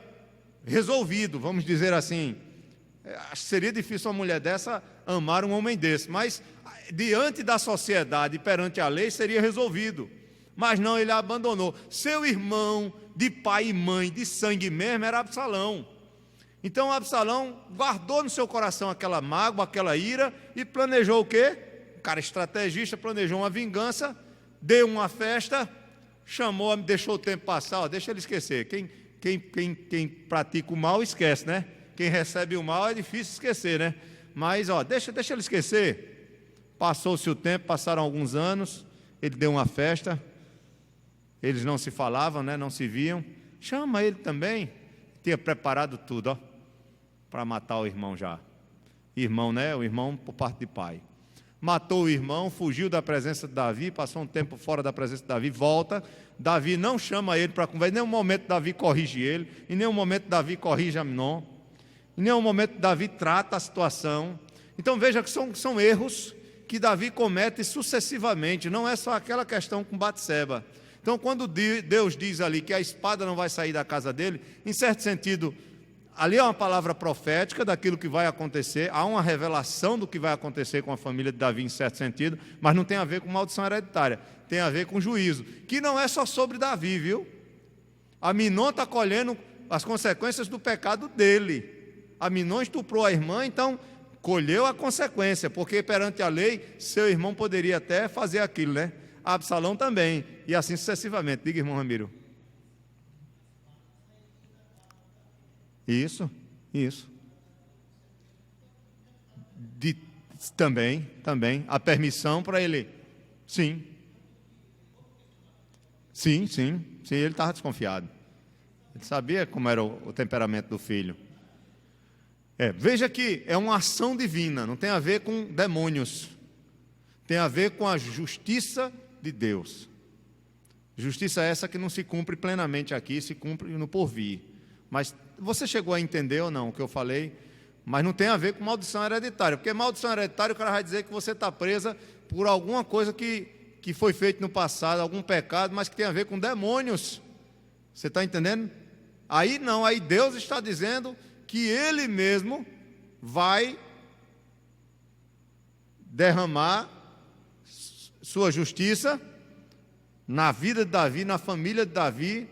resolvido, vamos dizer assim. Acho que seria difícil uma mulher dessa amar um homem desse, mas diante da sociedade e perante a lei seria resolvido. Mas não, ele a abandonou. Seu irmão de pai e mãe, de sangue mesmo, era Absalão. Então Absalão guardou no seu coração aquela mágoa, aquela ira e planejou o quê? Um cara estrategista, planejou uma vingança, deu uma festa, chamou, deixou o tempo passar, ó, deixa ele esquecer. Quem pratica o mal esquece, né? Quem recebe o mal é difícil esquecer, né? Mas, ó, deixa ele esquecer. Passou-se o tempo, passaram alguns anos, ele deu uma festa, eles não se falavam, né? Não se viam. Chama ele também. Tinha preparado tudo, ó, para matar o irmão já. Irmão, né? O irmão por parte de pai. Matou o irmão, fugiu da presença de Davi, passou um tempo fora da presença de Davi, volta. Davi não chama ele para conversa, em nenhum momento Davi corrige ele, em nenhum momento Davi corrige Aminon, em nenhum momento Davi trata a situação. Então veja que são erros que Davi comete sucessivamente, não é só aquela questão com Batseba. Então quando Deus diz ali que a espada não vai sair da casa dele, em certo sentido, ali é uma palavra profética daquilo que vai acontecer, há uma revelação do que vai acontecer com a família de Davi em certo sentido, mas não tem a ver com maldição hereditária, tem a ver com juízo, que não é só sobre Davi, viu? Aminon está colhendo as consequências do pecado dele. Aminon estuprou a irmã, então colheu a consequência, porque perante a lei, seu irmão poderia até fazer aquilo, né? Absalão também, e assim sucessivamente. Diga, irmão Ramiro. Isso. Também, a permissão para ele. Sim, ele estava desconfiado. Ele sabia como era o temperamento do filho. Veja que é uma ação divina, não tem a ver com demônios. Tem a ver com a justiça de Deus. Justiça essa que não se cumpre plenamente aqui, se cumpre no porvir. Mas você chegou a entender ou não o que eu falei? Mas não tem a ver com maldição hereditária, porque maldição hereditária o cara vai dizer que você está presa por alguma coisa que foi feita no passado, algum pecado, mas que tem a ver com demônios. Você está entendendo? Aí não, aí Deus está dizendo que Ele mesmo vai derramar sua justiça na vida de Davi, na família de Davi,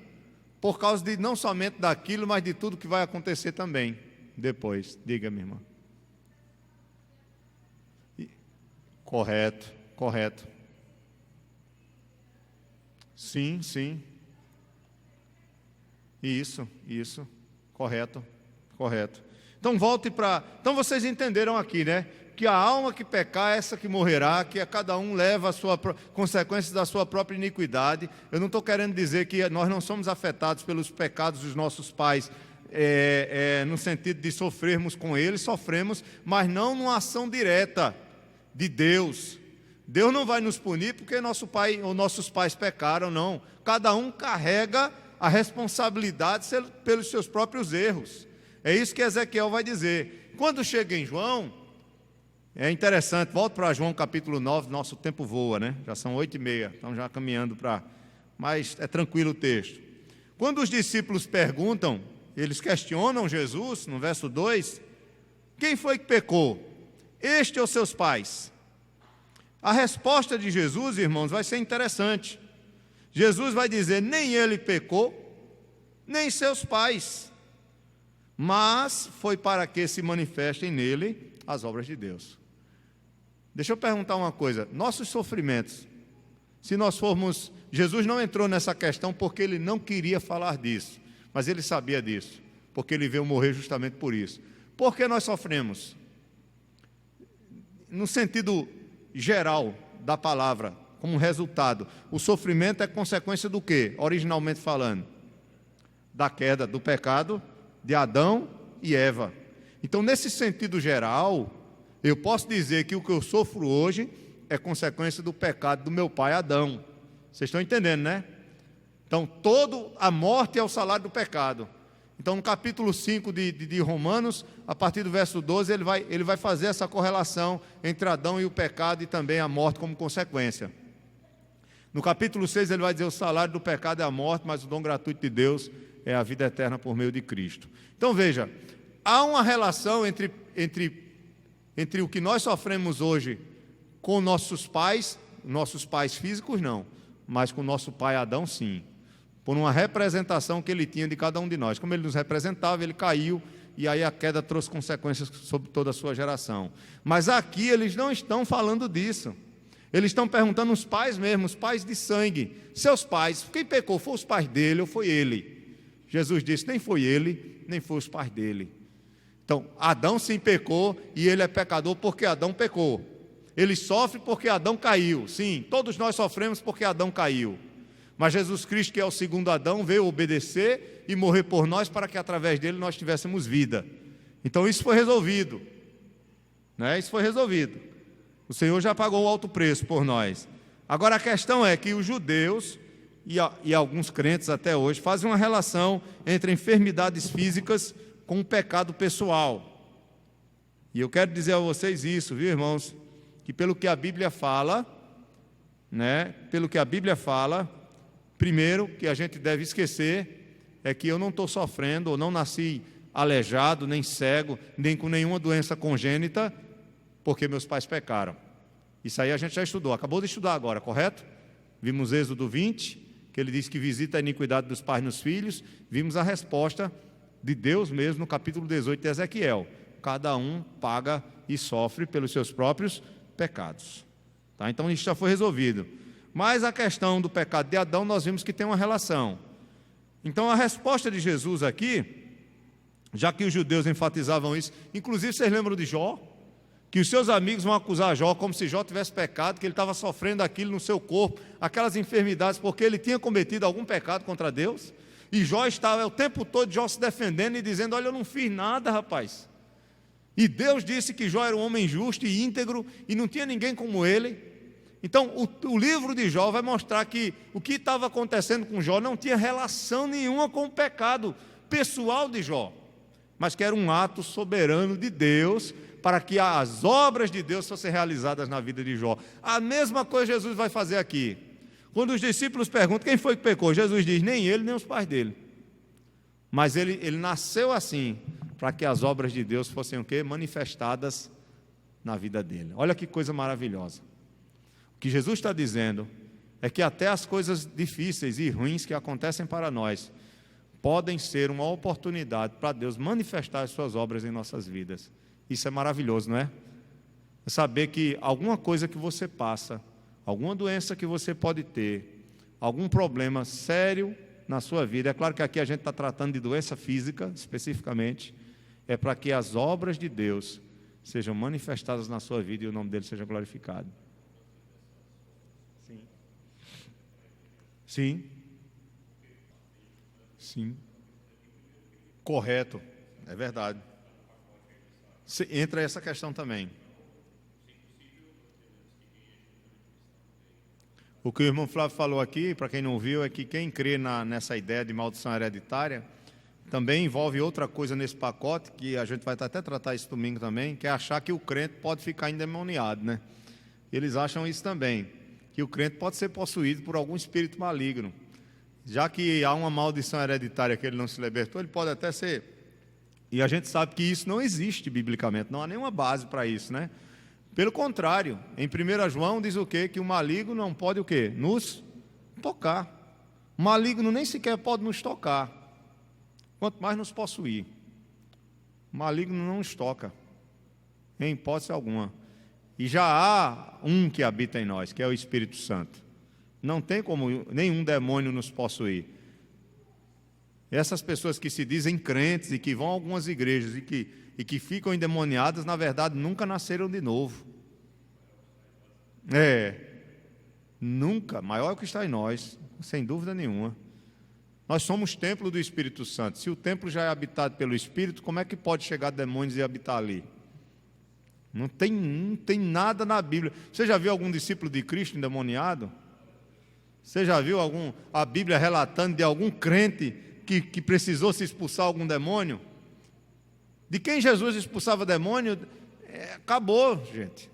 por causa de não somente daquilo, mas de tudo que vai acontecer também depois. Diga, minha irmã. Correto. Sim. Isso. Correto. Então volte para... Então vocês entenderam aqui, né? Que a alma que pecar é essa que morrerá, que a cada um leva as consequências da sua própria iniquidade. Eu não estou querendo dizer que nós não somos afetados pelos pecados dos nossos pais, no sentido de sofrermos com eles, sofremos, mas não numa ação direta de Deus. Deus não vai nos punir porque nosso pai ou nossos pais pecaram, não. Cada um carrega a responsabilidade pelos seus próprios erros. É isso que Ezequiel vai dizer. Quando chega em João, é interessante, volto para João capítulo 9, nosso tempo voa, né? Já são 8h30, estamos já caminhando para... Mas é tranquilo o texto. Quando os discípulos perguntam, eles questionam Jesus, no verso 2, quem foi que pecou? Este ou seus pais? A resposta de Jesus, irmãos, vai ser interessante. Jesus vai dizer, nem ele pecou, nem seus pais, mas foi para que se manifestem nele as obras de Deus. Deixa eu perguntar uma coisa, nossos sofrimentos, se nós formos... Jesus não entrou nessa questão porque ele não queria falar disso, mas ele sabia disso, porque ele veio morrer justamente por isso. Por que nós sofremos? No sentido geral da palavra, como resultado, o sofrimento é consequência do quê? Originalmente falando, da queda, do pecado de Adão e Eva. Então, nesse sentido geral, eu posso dizer que o que eu sofro hoje é consequência do pecado do meu pai Adão. Vocês estão entendendo, né? Então, a morte é o salário do pecado. Então, no capítulo 5 de Romanos, a partir do verso 12, ele vai fazer essa correlação entre Adão e o pecado e também a morte como consequência. No capítulo 6, ele vai dizer: o salário do pecado é a morte, mas o dom gratuito de Deus é a vida eterna por meio de Cristo. Então, veja, há uma relação entre o que nós sofremos hoje com nossos pais físicos não, mas com nosso pai Adão sim, por uma representação que ele tinha de cada um de nós. Como ele nos representava, ele caiu, e aí a queda trouxe consequências sobre toda a sua geração. Mas aqui eles não estão falando disso. Eles estão perguntando os pais mesmo, os pais de sangue, seus pais, quem pecou, foi os pais dele ou foi ele? Jesus disse: nem foi ele, nem foi os pais dele. Então, Adão sim pecou, e ele é pecador porque Adão pecou. Ele sofre porque Adão caiu. Sim, todos nós sofremos porque Adão caiu. Mas Jesus Cristo, que é o segundo Adão, veio obedecer e morrer por nós para que através dele nós tivéssemos vida. Então isso foi resolvido, né? Isso foi resolvido. O Senhor já pagou o alto preço por nós. Agora a questão é que os judeus e alguns crentes até hoje fazem uma relação entre enfermidades físicas com o pecado pessoal. E eu quero dizer a vocês isso, viu, irmãos? Que pelo que a Bíblia fala, né? Pelo que a Bíblia fala, primeiro que a gente deve esquecer é que eu não estou sofrendo, ou não nasci aleijado, nem cego, nem com nenhuma doença congênita, porque meus pais pecaram. Isso aí a gente já estudou, acabou de estudar agora, correto? Vimos Êxodo 20, que ele diz que visita a iniquidade dos pais nos filhos. Vimos a resposta de Deus mesmo no capítulo 18 de Ezequiel: cada um paga e sofre pelos seus próprios pecados. Tá? Então isso já foi resolvido. Mas a questão do pecado de Adão, nós vimos que tem uma relação. Então a resposta de Jesus aqui, já que os judeus enfatizavam isso, inclusive vocês lembram de Jó? Que os seus amigos vão acusar Jó como se Jó tivesse pecado, que ele estava sofrendo aquilo no seu corpo, aquelas enfermidades, porque ele tinha cometido algum pecado contra Deus. E Jó estava o tempo todo Jó se defendendo e dizendo: olha, eu não fiz nada, rapaz. E Deus disse que Jó era um homem justo e íntegro e não tinha ninguém como ele. Então o livro de Jó vai mostrar que o que estava acontecendo com Jó não tinha relação nenhuma com o pecado pessoal de Jó, mas que era um ato soberano de Deus para que as obras de Deus fossem realizadas na vida de Jó. A mesma coisa Jesus vai fazer aqui. Quando os discípulos perguntam quem foi que pecou, Jesus diz: nem ele, nem os pais dele. Mas ele nasceu assim, para que as obras de Deus fossem o quê? Manifestadas na vida dele. Olha que coisa maravilhosa. O que Jesus está dizendo é que até as coisas difíceis e ruins que acontecem para nós podem ser uma oportunidade para Deus manifestar as suas obras em nossas vidas. Isso é maravilhoso, não é? É saber que alguma coisa que você passa, alguma doença que você pode ter, algum problema sério na sua vida, é claro que aqui a gente está tratando de doença física especificamente, é para que as obras de Deus sejam manifestadas na sua vida e o nome dele seja glorificado. Sim. Sim. Sim. Correto, é verdade. Entra essa questão também. O que o irmão Flávio falou aqui, para quem não viu, é que quem crê nessa ideia de maldição hereditária também envolve outra coisa nesse pacote, que a gente vai até tratar isso domingo também, que é achar que o crente pode ficar endemoniado, né? Eles acham isso também, que o crente pode ser possuído por algum espírito maligno. Já que há uma maldição hereditária que ele não se libertou, ele pode até ser. E a gente sabe que isso não existe biblicamente, não há nenhuma base para isso, né? Pelo contrário, em 1 João diz o quê? Que o maligno não pode o quê? Nos tocar. O maligno nem sequer pode nos tocar, quanto mais nos possuir. O maligno não nos toca, em hipótese alguma. E já há um que habita em nós, que é o Espírito Santo. Não tem como nenhum demônio nos possuir. Essas pessoas que se dizem crentes e que vão a algumas igrejas e que ficam endemoniadas, na verdade, nunca nasceram de novo. Nunca. Maior é o que está em nós, sem dúvida nenhuma. Nós somos templo do Espírito Santo. Se o templo já é habitado pelo Espírito, como é que pode chegar demônios e habitar ali? Não tem nada na Bíblia. Você já viu algum discípulo de Cristo endemoniado? Você já viu a Bíblia relatando de algum crente que precisou se expulsar algum demônio? De quem Jesus expulsava demônio, acabou, gente.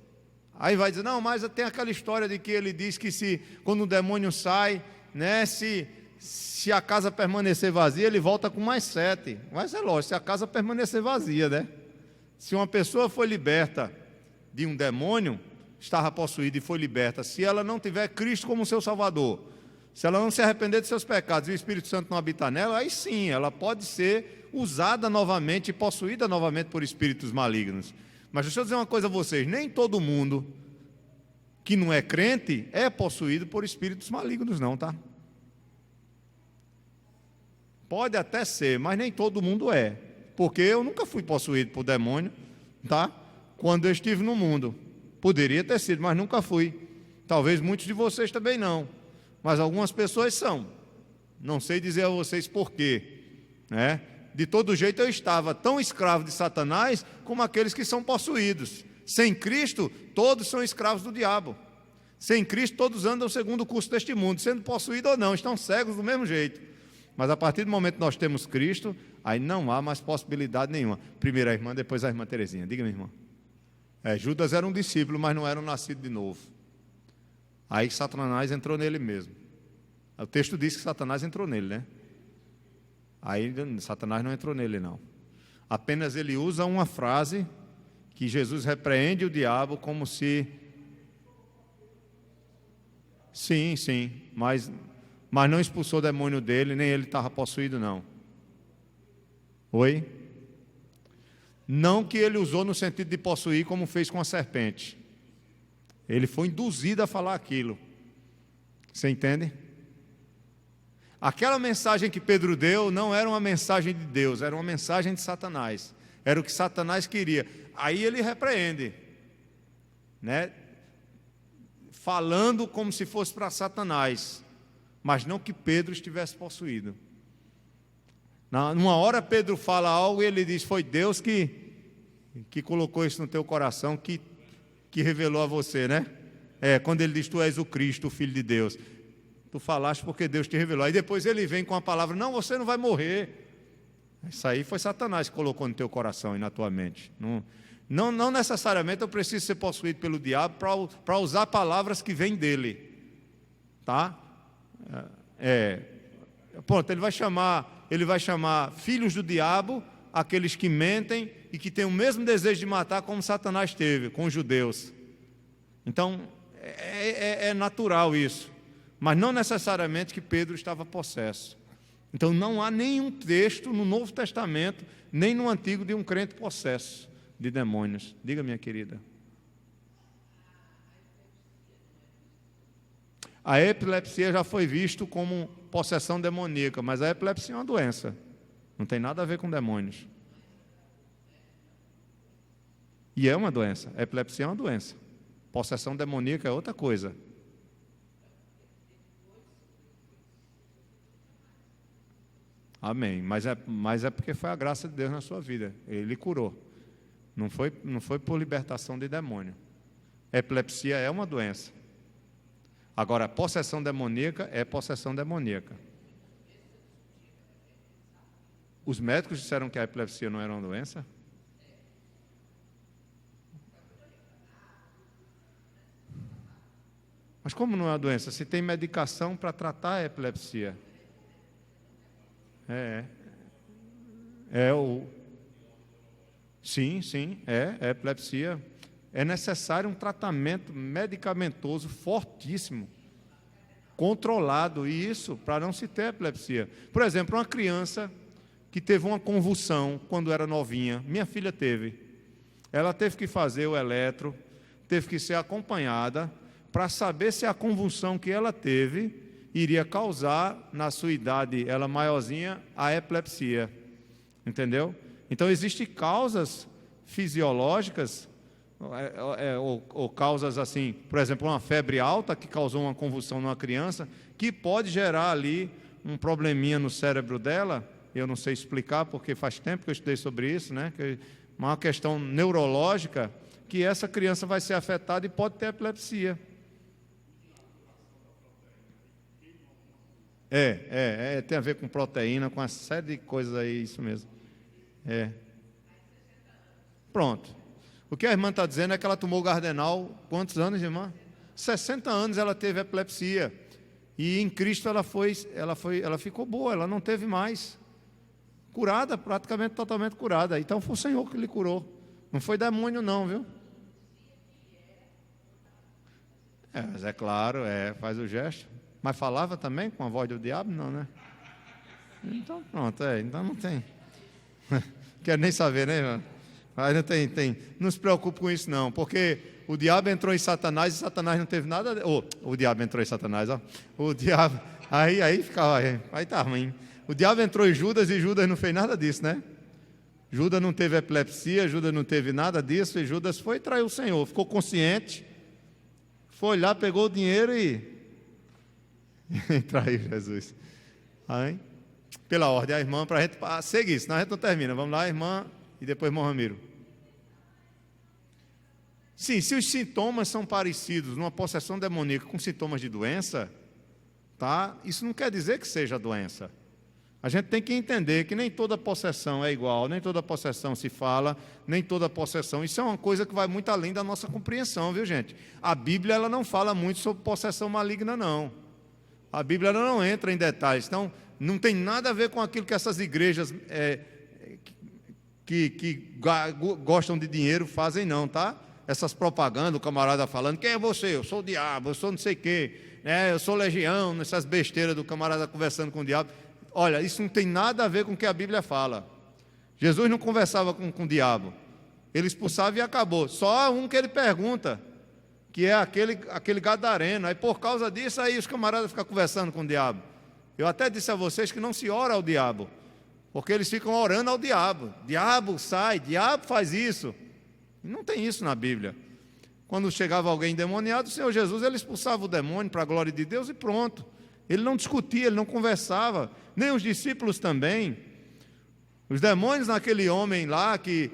Aí vai dizer, não, mas tem aquela história de que ele diz que quando o demônio sai, né, se a casa permanecer vazia, ele volta com mais 7. Mas é lógico, se a casa permanecer vazia, né? Se uma pessoa foi liberta de um demônio, estava possuída e foi liberta, se ela não tiver Cristo como seu Salvador, se ela não se arrepender de seus pecados e o Espírito Santo não habitar nela, aí sim, ela pode ser usada novamente e possuída novamente por espíritos malignos. Mas deixa eu dizer uma coisa a vocês, nem todo mundo que não é crente é possuído por espíritos malignos não, tá? Pode até ser, mas nem todo mundo é, porque eu nunca fui possuído por demônio, tá? Quando eu estive no mundo, poderia ter sido, mas nunca fui. Talvez muitos de vocês também não, mas algumas pessoas são. Não sei dizer a vocês porquê, né? De todo jeito eu estava tão escravo de Satanás como aqueles que são possuídos. Sem Cristo, todos são escravos do diabo. Sem Cristo, todos andam segundo o curso deste mundo, sendo possuídos ou não, estão cegos do mesmo jeito. Mas a partir do momento que nós temos Cristo, aí não há mais possibilidade nenhuma. Primeiro a irmã, depois a irmã Terezinha. Diga, minha irmã. Judas era um discípulo, mas não era um nascido de novo. Aí Satanás entrou nele mesmo. O texto diz que Satanás entrou nele, né? Aí Satanás não entrou nele, não. Apenas ele usa uma frase que Jesus repreende o diabo como se... Sim, mas não expulsou o demônio dele, nem ele estava possuído, não. Oi? Não que ele usou no sentido de possuir, como fez com a serpente. Ele foi induzido a falar aquilo. Você entende? Aquela mensagem que Pedro deu não era uma mensagem de Deus, era uma mensagem de Satanás. Era o que Satanás queria. Aí ele repreende, né? Falando como se fosse para Satanás, mas não que Pedro estivesse possuído. Numa hora Pedro fala algo e ele diz, foi Deus que colocou isso no teu coração, que revelou a você, né? Quando ele diz, tu és o Cristo, o Filho de Deus. Tu falaste porque Deus te revelou. Aí depois ele vem com a palavra, não, você não vai morrer. Isso aí foi Satanás que colocou no teu coração e na tua mente. Não necessariamente eu preciso ser possuído pelo diabo para usar palavras que vêm dele. Tá? Pronto, ele vai chamar filhos do diabo aqueles que mentem e que têm o mesmo desejo de matar como Satanás teve com os judeus. Então, é natural isso. Mas não necessariamente que Pedro estava possesso. Então não há nenhum texto no Novo Testamento, nem no Antigo, de um crente possesso de demônios. Diga, minha querida. A epilepsia já foi visto como possessão demoníaca, mas a epilepsia é uma doença. Não tem nada a ver com demônios. E é uma doença. A epilepsia é uma doença. Possessão demoníaca é outra coisa. Amém. Mas é porque foi a graça de Deus na sua vida. Ele curou. Não foi por libertação de demônio. Epilepsia é uma doença. Agora, possessão demoníaca é possessão demoníaca. Os médicos disseram que a epilepsia não era uma doença? Mas como não é uma doença? Se tem medicação para tratar a epilepsia. Sim, epilepsia. É necessário um tratamento medicamentoso fortíssimo, controlado, e isso para não se ter epilepsia. Por exemplo, uma criança que teve uma convulsão quando era novinha, minha filha teve. Ela teve que fazer o eletro, teve que ser acompanhada para saber se a convulsão que ela teve iria causar, na sua idade, ela maiorzinha, a epilepsia. Entendeu? Então, existem causas fisiológicas, ou causas assim, por exemplo, uma febre alta que causou uma convulsão numa criança, que pode gerar ali um probleminha no cérebro dela, eu não sei explicar porque faz tempo que eu estudei sobre isso, né? Uma questão neurológica, que essa criança vai ser afetada e pode ter epilepsia. Tem a ver com proteína, com uma série de coisas aí, isso mesmo. Pronto. O que a irmã está dizendo é que ela tomou Gardenal, quantos anos, irmã? 60 anos ela teve epilepsia. E em Cristo ela ficou boa, ela não teve mais. Curada, praticamente totalmente curada. Então foi o Senhor que lhe curou. Não foi demônio não, viu? Mas é claro, faz o gesto. Mas falava também com a voz do diabo? Não, né? Então pronto, então não tem. Quero nem saber, né, irmão? Mas não tem. Não se preocupe com isso não, porque o diabo entrou em Satanás e Satanás não teve nada. O diabo entrou em Satanás, ó. O diabo. Aí ficava. Aí tá ruim. O diabo entrou em Judas e Judas não fez nada disso, né? Judas não teve epilepsia, Judas não teve nada disso, e Judas foi e traiu o Senhor. Ficou consciente, foi lá, pegou o dinheiro e traiu Jesus. Aí, pela ordem, a irmã, para a gente seguir, senão a gente não termina. Vamos lá, irmã, e depois irmão Ramiro. Sim, se os sintomas são parecidos numa possessão demoníaca com sintomas de doença, tá? Isso não quer dizer que seja doença. A gente tem que entender que nem toda possessão é igual, nem toda possessão se fala, nem toda possessão. Isso é uma coisa que vai muito além da nossa compreensão, viu, gente? A Bíblia ela não fala muito sobre possessão maligna, não. A Bíblia ela não entra em detalhes. Então, não tem nada a ver com aquilo que essas igrejas que gostam de dinheiro fazem, não, tá? Essas propagandas, o camarada falando, quem é você? Eu sou o diabo, eu sou não sei o quê, né? Eu sou legião, essas besteiras do camarada conversando com o diabo. Olha, isso não tem nada a ver com o que a Bíblia fala. Jesus não conversava com o diabo. Ele expulsava e acabou. Só um que ele pergunta, que é aquele gadareno. Aí por causa disso, aí os camaradas ficam conversando com o diabo. Eu até disse a vocês que não se ora ao diabo, porque eles ficam orando ao diabo. Diabo sai, diabo faz isso. E não tem isso na Bíblia. Quando chegava alguém endemoniado, o Senhor Jesus ele expulsava o demônio para a glória de Deus e pronto. Ele não discutia, ele não conversava, nem os discípulos também. Os demônios naquele homem lá, que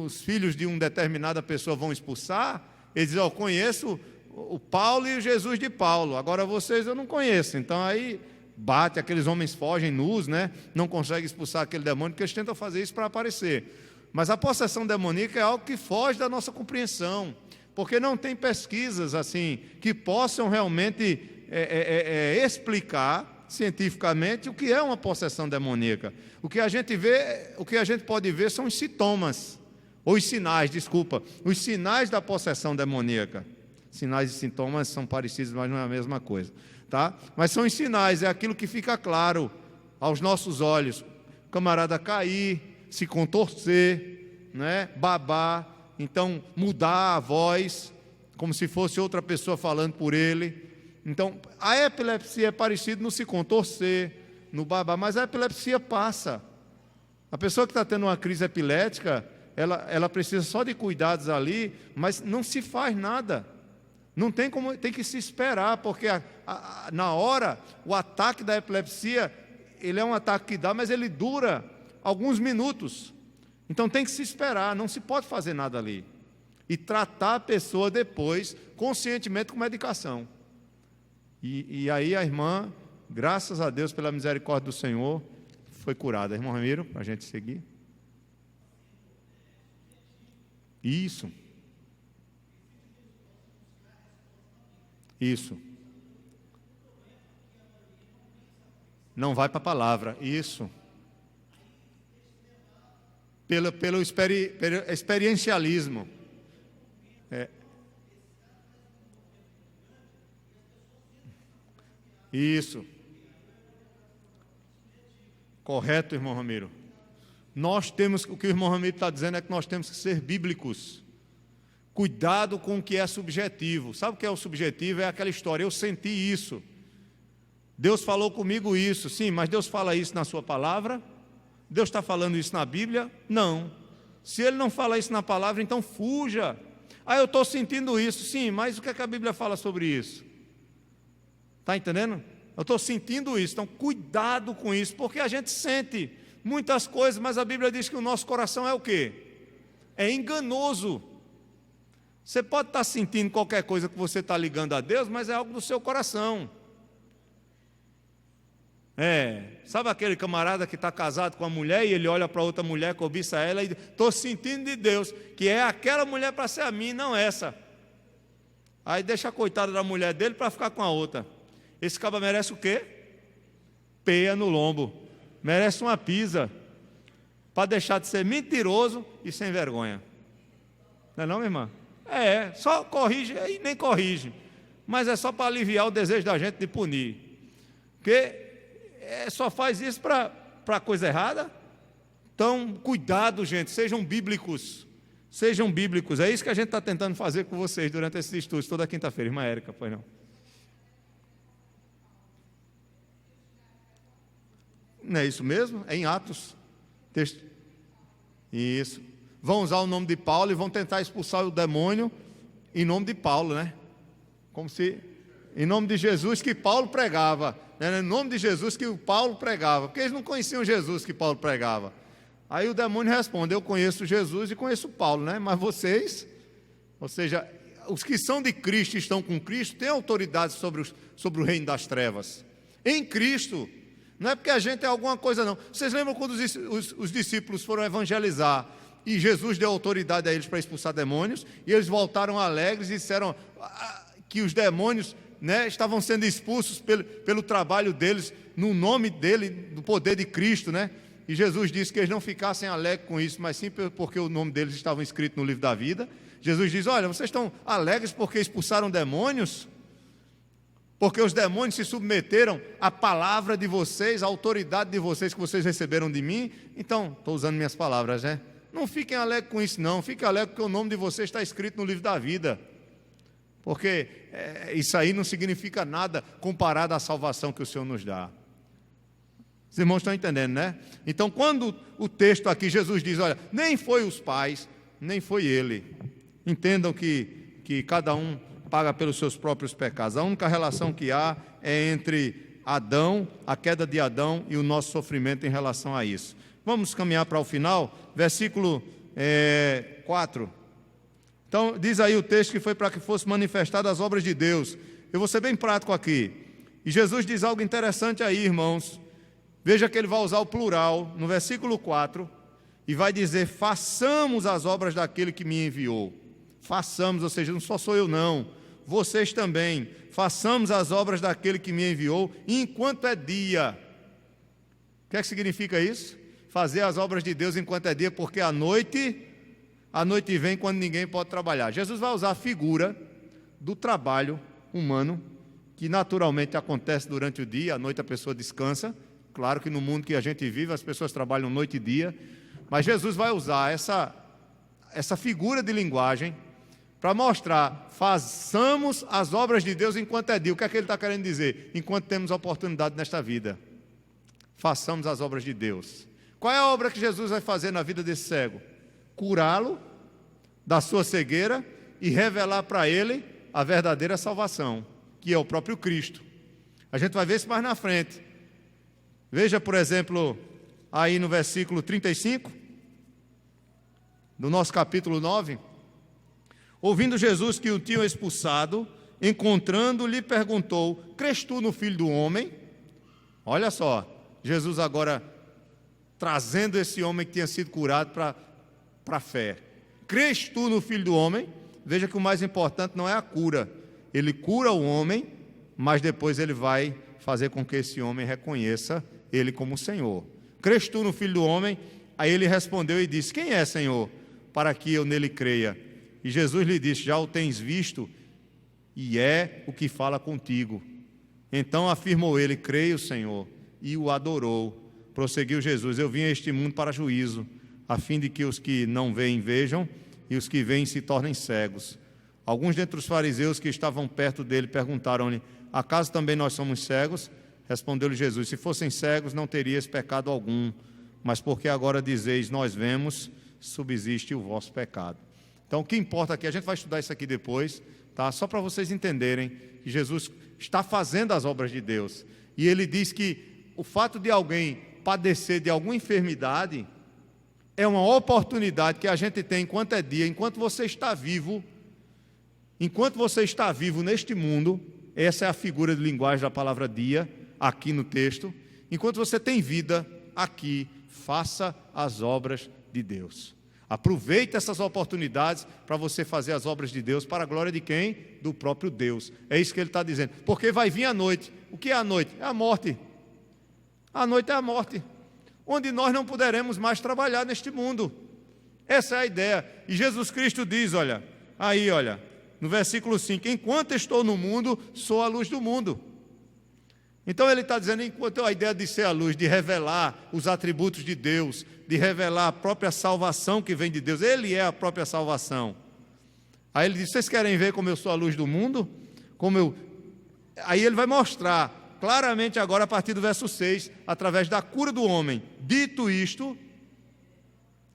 os filhos de uma determinada pessoa vão expulsar, eles dizem, eu conheço o Paulo e o Jesus de Paulo, agora vocês eu não conheço. Então aí bate, aqueles homens fogem nus, né? Não conseguem expulsar aquele demônio, porque eles tentam fazer isso para aparecer. Mas a possessão demoníaca é algo que foge da nossa compreensão, porque não tem pesquisas assim que possam realmente explicar cientificamente o que é uma possessão demoníaca. O que a gente pode ver são os sintomas, ou os sinais, os sinais da possessão demoníaca. Sinais e sintomas são parecidos, mas não é a mesma coisa, tá? Mas são os sinais, é aquilo que fica claro aos nossos olhos. O camarada cair, se contorcer, né? Babar, então mudar a voz, como se fosse outra pessoa falando por ele. Então, a epilepsia é parecida no se contorcer, no babar, mas a epilepsia passa. A pessoa que está tendo uma crise epilética, ela precisa só de cuidados ali, mas não se faz nada. Não tem como, tem que se esperar, porque na hora, o ataque da epilepsia, ele é um ataque que dá, mas ele dura alguns minutos. Então tem que se esperar, não se pode fazer nada ali. E tratar a pessoa depois, conscientemente, com medicação. E aí a irmã, graças a Deus pela misericórdia do Senhor, foi curada. Irmão Ramiro, para a gente seguir. Isso. Não vai para a palavra. Isso. Pelo experiencialismo. Isso. Correto, irmão Ramiro. O que o irmão Ramiro está dizendo é que nós temos que ser bíblicos. Cuidado com o que é subjetivo. Sabe o que é o subjetivo? É aquela história, eu senti isso. Deus falou comigo isso. Sim, mas Deus fala isso na sua palavra? Deus está falando isso na Bíblia? Não. Se Ele não fala isso na palavra, então fuja. Eu estou sentindo isso. Sim, mas o que é que a Bíblia fala sobre isso? Está entendendo? Eu estou sentindo isso. Então, cuidado com isso, porque a gente sente muitas coisas, mas a Bíblia diz que o nosso coração é o quê? É enganoso. Você pode estar sentindo qualquer coisa que você está ligando a Deus, mas é algo do seu coração. Sabe aquele camarada que está casado com a mulher e ele olha para outra mulher, cobiça ela e diz: estou sentindo de Deus que é aquela mulher para ser a minha, não essa. Aí deixa a coitada da mulher dele para ficar com a outra. Esse cabra merece o quê? Peia no lombo. Merece uma pisa, para deixar de ser mentiroso e sem vergonha. Não é não, minha irmã? Só corrige e nem corrige. Mas é só para aliviar o desejo da gente de punir. Porque só faz isso para coisa errada. Então, cuidado, gente, sejam bíblicos. Sejam bíblicos. É isso que a gente está tentando fazer com vocês durante esses estudos, toda quinta-feira. Irmã Érica, pois não? Não é isso mesmo? É em Atos. Texto. Isso. Vão usar o nome de Paulo e vão tentar expulsar o demônio em nome de Paulo, né? Como se, em nome de Jesus que Paulo pregava, né? Em nome de Jesus que o Paulo pregava, porque eles não conheciam Jesus que Paulo pregava. Aí o demônio responde: eu conheço Jesus e conheço Paulo, né? Mas vocês, ou seja, os que são de Cristo e estão com Cristo, têm autoridade sobre o reino das trevas. Em Cristo. Não é porque a gente é alguma coisa, não. Vocês lembram quando os discípulos foram evangelizar e Jesus deu autoridade a eles para expulsar demônios, e eles voltaram alegres e disseram que os demônios, né, estavam sendo expulsos pelo trabalho deles, no nome dele, do poder de Cristo, né? E Jesus disse que eles não ficassem alegres com isso, mas sim porque o nome deles estava escrito no livro da vida. Jesus diz: olha, vocês estão alegres porque expulsaram demônios? Porque os demônios se submeteram à palavra de vocês, à autoridade de vocês que vocês receberam de mim. Então, estou usando minhas palavras, né? Não fiquem alegres com isso, não. Fiquem alegres porque o nome de vocês está escrito no livro da vida. Porque isso aí não significa nada comparado à salvação que o Senhor nos dá. Os irmãos estão entendendo, né? Então, quando o texto aqui, Jesus diz: olha, nem foi os pais, nem foi ele. Entendam que cada um paga pelos seus próprios pecados. A única relação que há é entre Adão, a queda de Adão e o nosso sofrimento em relação a isso. Vamos caminhar para o final, versículo 4. Então, diz aí o texto que foi para que fosse manifestadas as obras de Deus. Eu vou ser bem prático aqui. E Jesus diz algo interessante aí, irmãos. Veja que ele vai usar o plural no versículo 4 e vai dizer: façamos as obras daquele que me enviou. Façamos, ou seja, não só sou eu não, vocês também, façamos as obras daquele que me enviou, enquanto é dia. O que é que significa isso? Fazer as obras de Deus enquanto é dia, porque a noite vem quando ninguém pode trabalhar. Jesus vai usar a figura do trabalho humano, que naturalmente acontece durante o dia, à noite a pessoa descansa. Claro que no mundo que a gente vive, as pessoas trabalham noite e dia, mas Jesus vai usar essa figura de linguagem para mostrar: façamos as obras de Deus enquanto é dia. O que é que ele está querendo dizer? Enquanto temos oportunidade nesta vida, façamos as obras de Deus. Qual é a obra que Jesus vai fazer na vida desse cego? Curá-lo da sua cegueira e revelar para ele a verdadeira salvação, que é o próprio Cristo. A gente vai ver isso mais na frente. Veja, por exemplo, aí no versículo 35 do nosso capítulo 9. Ouvindo Jesus que o tinham expulsado, encontrando, lhe perguntou: crês tu no Filho do Homem? Olha só, Jesus agora trazendo esse homem que tinha sido curado para a fé. Crês tu no Filho do Homem? Veja que o mais importante não é a cura. Ele cura o homem, mas depois ele vai fazer com que esse homem reconheça ele como Senhor. Crês tu no Filho do Homem? Aí ele respondeu e disse: quem é, Senhor, para que eu nele creia? E Jesus lhe disse: já o tens visto, e é o que fala contigo. Então afirmou ele: creio, Senhor, e o adorou. Prosseguiu Jesus: eu vim a este mundo para juízo, a fim de que os que não veem vejam, e os que veem se tornem cegos. Alguns dentre os fariseus que estavam perto dele perguntaram-lhe: acaso também nós somos cegos? Respondeu-lhe Jesus: se fossem cegos não terias pecado algum, mas porque agora dizeis nós vemos, subsiste o vosso pecado. Então o que importa aqui, a gente vai estudar isso aqui depois, tá? Só para vocês entenderem que Jesus está fazendo as obras de Deus. E ele diz que o fato de alguém padecer de alguma enfermidade é uma oportunidade que a gente tem enquanto é dia, enquanto você está vivo neste mundo. Essa é a figura de linguagem da palavra dia, aqui no texto. Enquanto você tem vida aqui, faça as obras de Deus. Aproveite essas oportunidades para você fazer as obras de Deus, para a glória de quem? Do próprio Deus. É isso que ele está dizendo. Porque vai vir a noite. O que é a noite? É a morte. A noite é a morte, onde nós não poderemos mais trabalhar neste mundo. Essa é a ideia. E Jesus Cristo diz, olha, no versículo 5, enquanto estou no mundo, sou a luz do mundo. Então ele está dizendo, enquanto a ideia de ser a luz, de revelar os atributos de Deus, de revelar a própria salvação que vem de Deus, ele é a própria salvação. Aí ele diz, vocês querem ver como eu sou a luz do mundo? Aí ele vai mostrar claramente agora a partir do verso 6, através da cura do homem. Dito isto,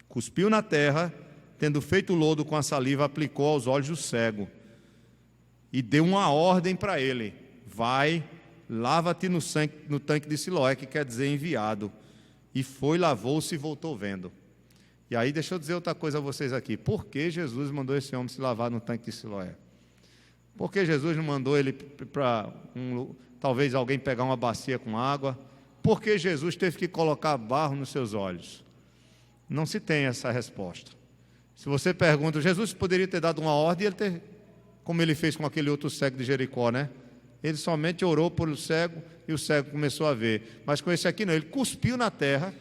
cuspiu na terra, tendo feito lodo com a saliva, aplicou aos olhos do cego e deu uma ordem para ele: vai, lava-te no tanque de Siloé, que quer dizer enviado. E foi, lavou-se e voltou vendo. E aí deixa eu dizer outra coisa a vocês aqui. Por que Jesus mandou esse homem se lavar no tanque de Siloé? Por que Jesus não mandou ele para talvez alguém pegar uma bacia com água? Por que Jesus teve que colocar barro nos seus olhos? Não se tem essa resposta. Se você pergunta, Jesus poderia ter dado uma ordem, como ele fez com aquele outro cego de Jericó, né? Ele somente orou por o cego e o cego começou a ver. Mas com esse aqui não, ele cuspiu na terra,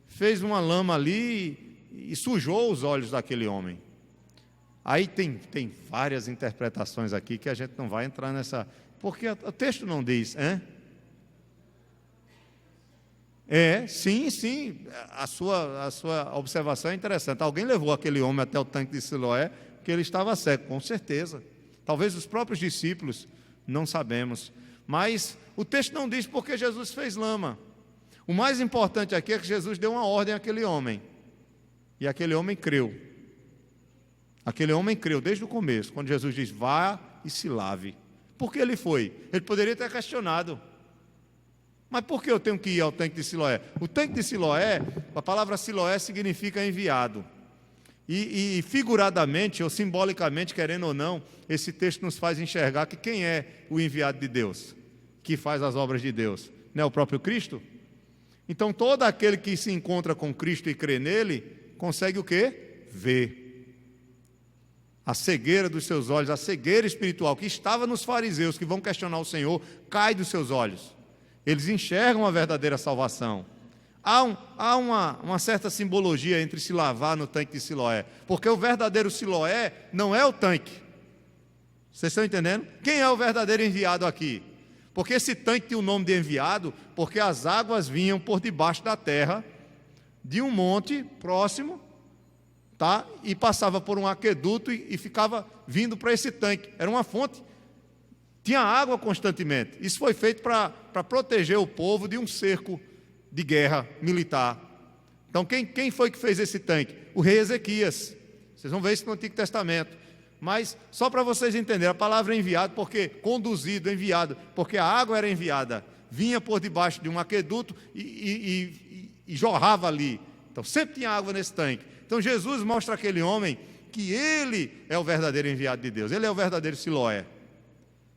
fez uma lama ali e sujou os olhos daquele homem. Aí tem várias interpretações aqui que a gente não vai entrar nessa, porque o texto não diz, hein? Sim, a sua observação é interessante. Alguém levou aquele homem até o tanque de Siloé, porque ele estava cego, com certeza. Talvez os próprios discípulos, não sabemos. Mas o texto não diz porque Jesus fez lama. O mais importante aqui é que Jesus deu uma ordem àquele homem. E aquele homem creu. Aquele homem creu desde o começo, quando Jesus diz, vá e se lave. Por que ele foi? Ele poderia ter questionado. Mas por que eu tenho que ir ao tanque de Siloé? O tanque de Siloé, a palavra Siloé significa enviado. E figuradamente ou simbolicamente, querendo ou não, esse texto nos faz enxergar que quem é o enviado de Deus, que faz as obras de Deus? Não é o próprio Cristo? Então todo aquele que se encontra com Cristo e crê nele, consegue o quê? Ver. A cegueira dos seus olhos, a cegueira espiritual que estava nos fariseus que vão questionar o Senhor, cai dos seus olhos. Eles enxergam a verdadeira salvação. Há uma certa simbologia entre se lavar no tanque de Siloé, porque o verdadeiro Siloé não é o tanque. Vocês estão entendendo? Quem é o verdadeiro enviado aqui? Porque esse tanque tem o nome de enviado, porque as águas vinham por debaixo da terra, de um monte próximo, tá? E passava por um aqueduto e ficava vindo para esse tanque. Era uma fonte. Tinha água constantemente. Isso foi feito para proteger o povo de um cerco de guerra militar. Então, quem foi que fez esse tanque? O rei Ezequias. Vocês vão ver isso no Antigo Testamento. Mas, só para vocês entenderem, a palavra enviado, porque conduzido, enviado, porque a água era enviada, vinha por debaixo de um aqueduto e jorrava ali. Então, sempre tinha água nesse tanque. Então, Jesus mostra àquele homem que ele é o verdadeiro enviado de Deus. Ele é o verdadeiro Siloé.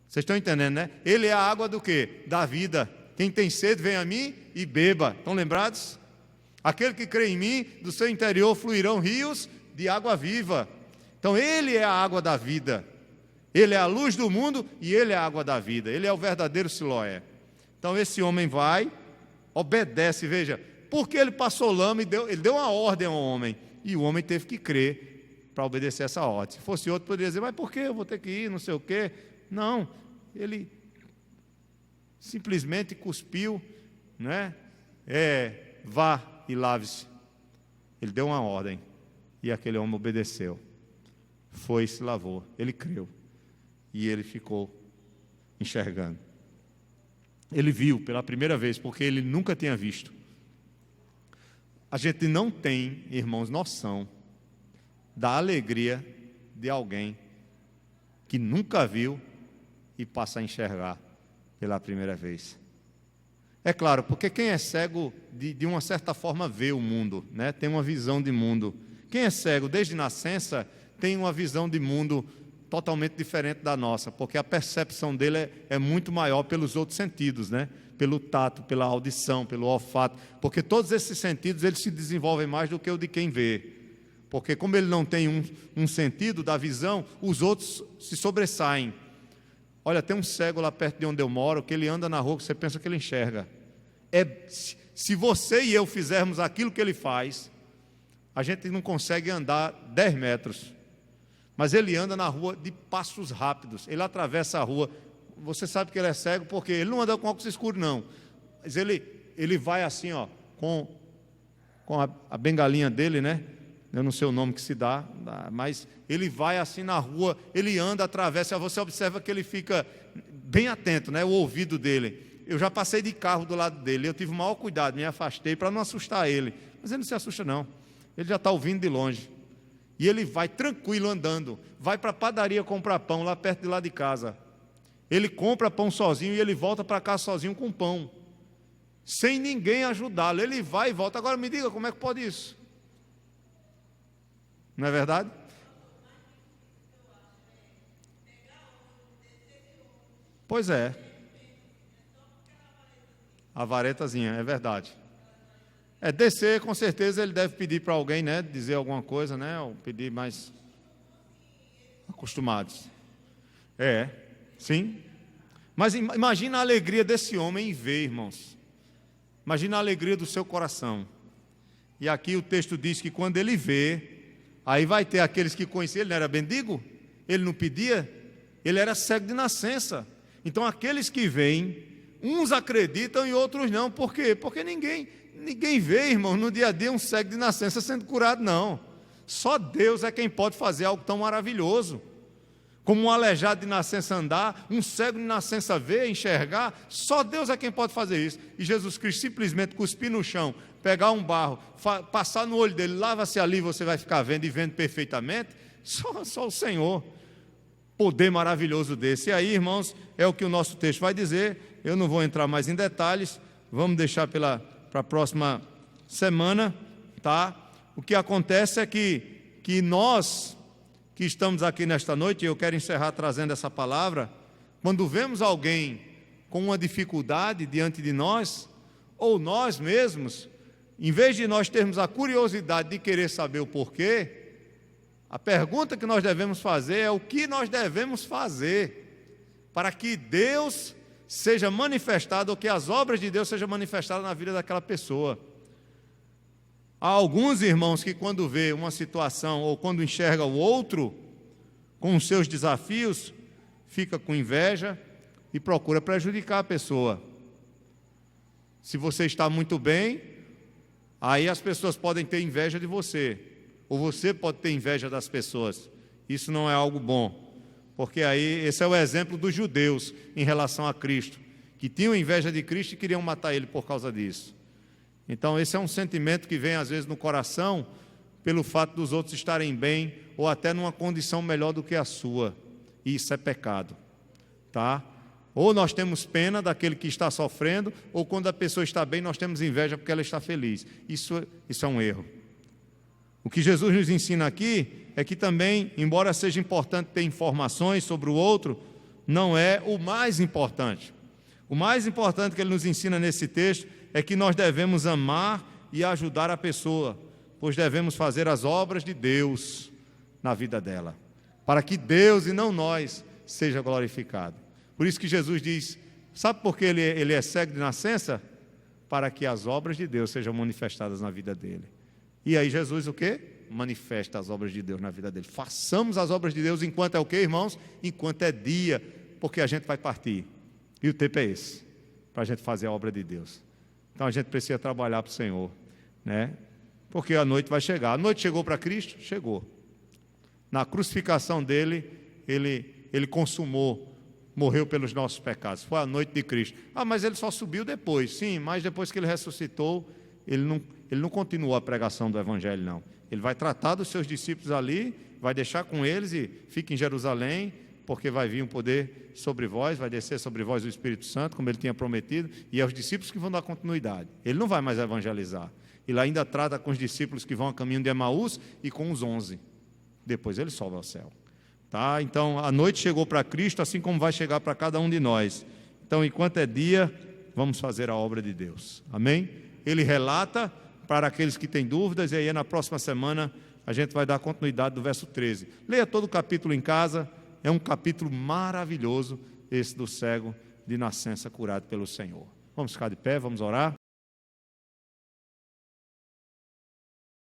Vocês estão entendendo, né? Ele é a água do quê? Da vida. Quem tem sede, vem a mim e beba. Estão lembrados? Aquele que crê em mim, do seu interior fluirão rios de água viva. Então ele é a água da vida. Ele é a luz do mundo e ele é a água da vida. Ele é o verdadeiro Siloé. Então esse homem vai, obedece, veja, porque ele passou lama e ele deu uma ordem ao homem. E o homem teve que crer para obedecer essa ordem. Se fosse outro, poderia dizer, mas por que eu vou ter que ir, não sei o quê. Não, ele simplesmente cuspiu, né? Vá e lave-se. Ele deu uma ordem e aquele homem obedeceu. Foi e se lavou. Ele creu e ele ficou enxergando. Ele viu pela primeira vez, porque ele nunca tinha visto. A gente não tem, irmãos, noção da alegria de alguém que nunca viu e passa a enxergar pela primeira vez. É claro, porque quem é cego, de uma certa forma, vê o mundo, né? Tem uma visão de mundo. Quem é cego desde nascença tem uma visão de mundo totalmente diferente da nossa, porque a percepção dele é muito maior pelos outros sentidos, né? Pelo tato, pela audição, pelo olfato, porque todos esses sentidos eles se desenvolvem mais do que o de quem vê. Porque como ele não tem um sentido da visão, os outros se sobressaem. Olha, tem um cego lá perto de onde eu moro, que ele anda na rua, que você pensa que ele enxerga. Se você e eu fizermos aquilo que ele faz, a gente não consegue andar 10 metros. Mas ele anda na rua de passos rápidos, ele atravessa a rua. Você sabe que ele é cego porque ele não anda com óculos escuros, não. Mas ele vai assim, ó, com a bengalinha dele, né? Eu não sei o nome que se dá, mas ele vai assim na rua, ele anda, atravessa, você observa que ele fica bem atento, né? O ouvido dele. Eu já passei de carro do lado dele, eu tive o maior cuidado, me afastei para não assustar ele. Mas ele não se assusta, não. Ele já está ouvindo de longe. E ele vai tranquilo andando, vai para a padaria comprar pão lá perto de lá de casa. Ele compra pão sozinho e ele volta para casa sozinho com pão, sem ninguém ajudá-lo. Ele vai e volta. Agora me diga, como é que pode isso? Não é verdade? Pois é. A varetazinha, é verdade. Descer, com certeza ele deve pedir para alguém, né? Dizer alguma coisa, né? Ou pedir mais acostumados. Sim. Mas imagina a alegria desse homem em ver, irmãos. Imagina a alegria do seu coração. E aqui o texto diz que quando ele vê, aí vai ter aqueles que conheciam, ele não era mendigo, ele não pedia, ele era cego de nascença. Então aqueles que veem, uns acreditam e outros não. Por quê? Porque ninguém vê, irmão, no dia a dia um cego de nascença sendo curado, não. Só Deus é quem pode fazer algo tão maravilhoso. Como um aleijado de nascença andar, um cego de nascença ver, enxergar, só Deus é quem pode fazer isso. E Jesus Cristo simplesmente cuspir no chão, pegar um barro, passar no olho dele, lava-se ali, você vai ficar vendo e vendo perfeitamente. Só o Senhor. Poder maravilhoso desse. E aí, irmãos, é o que o nosso texto vai dizer. Eu não vou entrar mais em detalhes, vamos deixar para a próxima semana, tá? O que acontece é que nós que estamos aqui nesta noite, e eu quero encerrar trazendo essa palavra, quando vemos alguém com uma dificuldade diante de nós, ou nós mesmos, em vez de nós termos a curiosidade de querer saber o porquê, a pergunta que nós devemos fazer é o que nós devemos fazer para que Deus seja manifestado, ou que as obras de Deus sejam manifestadas na vida daquela pessoa. Há alguns irmãos que quando vê uma situação ou quando enxerga o outro com os seus desafios, fica com inveja e procura prejudicar a pessoa. Se você está muito bem, aí as pessoas podem ter inveja de você, ou você pode ter inveja das pessoas. Isso não é algo bom, porque aí esse é o exemplo dos judeus em relação a Cristo, que tinham inveja de Cristo e queriam matar ele por causa disso. Então esse é um sentimento que vem às vezes no coração pelo fato dos outros estarem bem ou até numa condição melhor do que a sua. E isso é pecado, tá? Ou nós temos pena daquele que está sofrendo, ou quando a pessoa está bem, nós temos inveja porque ela está feliz. Isso é um erro. O que Jesus nos ensina aqui é que também, embora seja importante ter informações sobre o outro, não é o mais importante. O mais importante que ele nos ensina nesse texto é que nós devemos amar e ajudar a pessoa, pois devemos fazer as obras de Deus na vida dela, para que Deus e não nós seja glorificado. Por isso que Jesus diz, sabe por que ele é cego de nascença? Para que as obras de Deus sejam manifestadas na vida dele. E aí Jesus o quê? Manifesta as obras de Deus na vida dele. Façamos as obras de Deus enquanto é o quê, irmãos? Enquanto é dia, porque a gente vai partir. E o tempo é esse, para a gente fazer a obra de Deus. Então a gente precisa trabalhar para o Senhor, né? Porque a noite vai chegar. A noite chegou para Cristo? Chegou. Na crucificação dele, ele consumou, morreu pelos nossos pecados. Foi a noite de Cristo. Mas ele só subiu depois. Sim, mas depois que ele ressuscitou, ele não continuou a pregação do Evangelho, não. Ele vai tratar dos seus discípulos ali, vai deixar com eles e fica em Jerusalém, porque vai vir um poder sobre vós, vai descer sobre vós o Espírito Santo, como ele tinha prometido, e é os discípulos que vão dar continuidade. Ele não vai mais evangelizar. Ele ainda trata com os discípulos que vão a caminho de Emaús e com os 11. Depois ele sobe ao céu. Tá? Então, a noite chegou para Cristo, assim como vai chegar para cada um de nós. Então, enquanto é dia, vamos fazer a obra de Deus. Amém? Ele relata para aqueles que têm dúvidas, e aí na próxima semana a gente vai dar continuidade do verso 13. Leia todo o capítulo em casa, é um capítulo maravilhoso, esse do cego de nascença curado pelo Senhor. Vamos ficar de pé, vamos orar.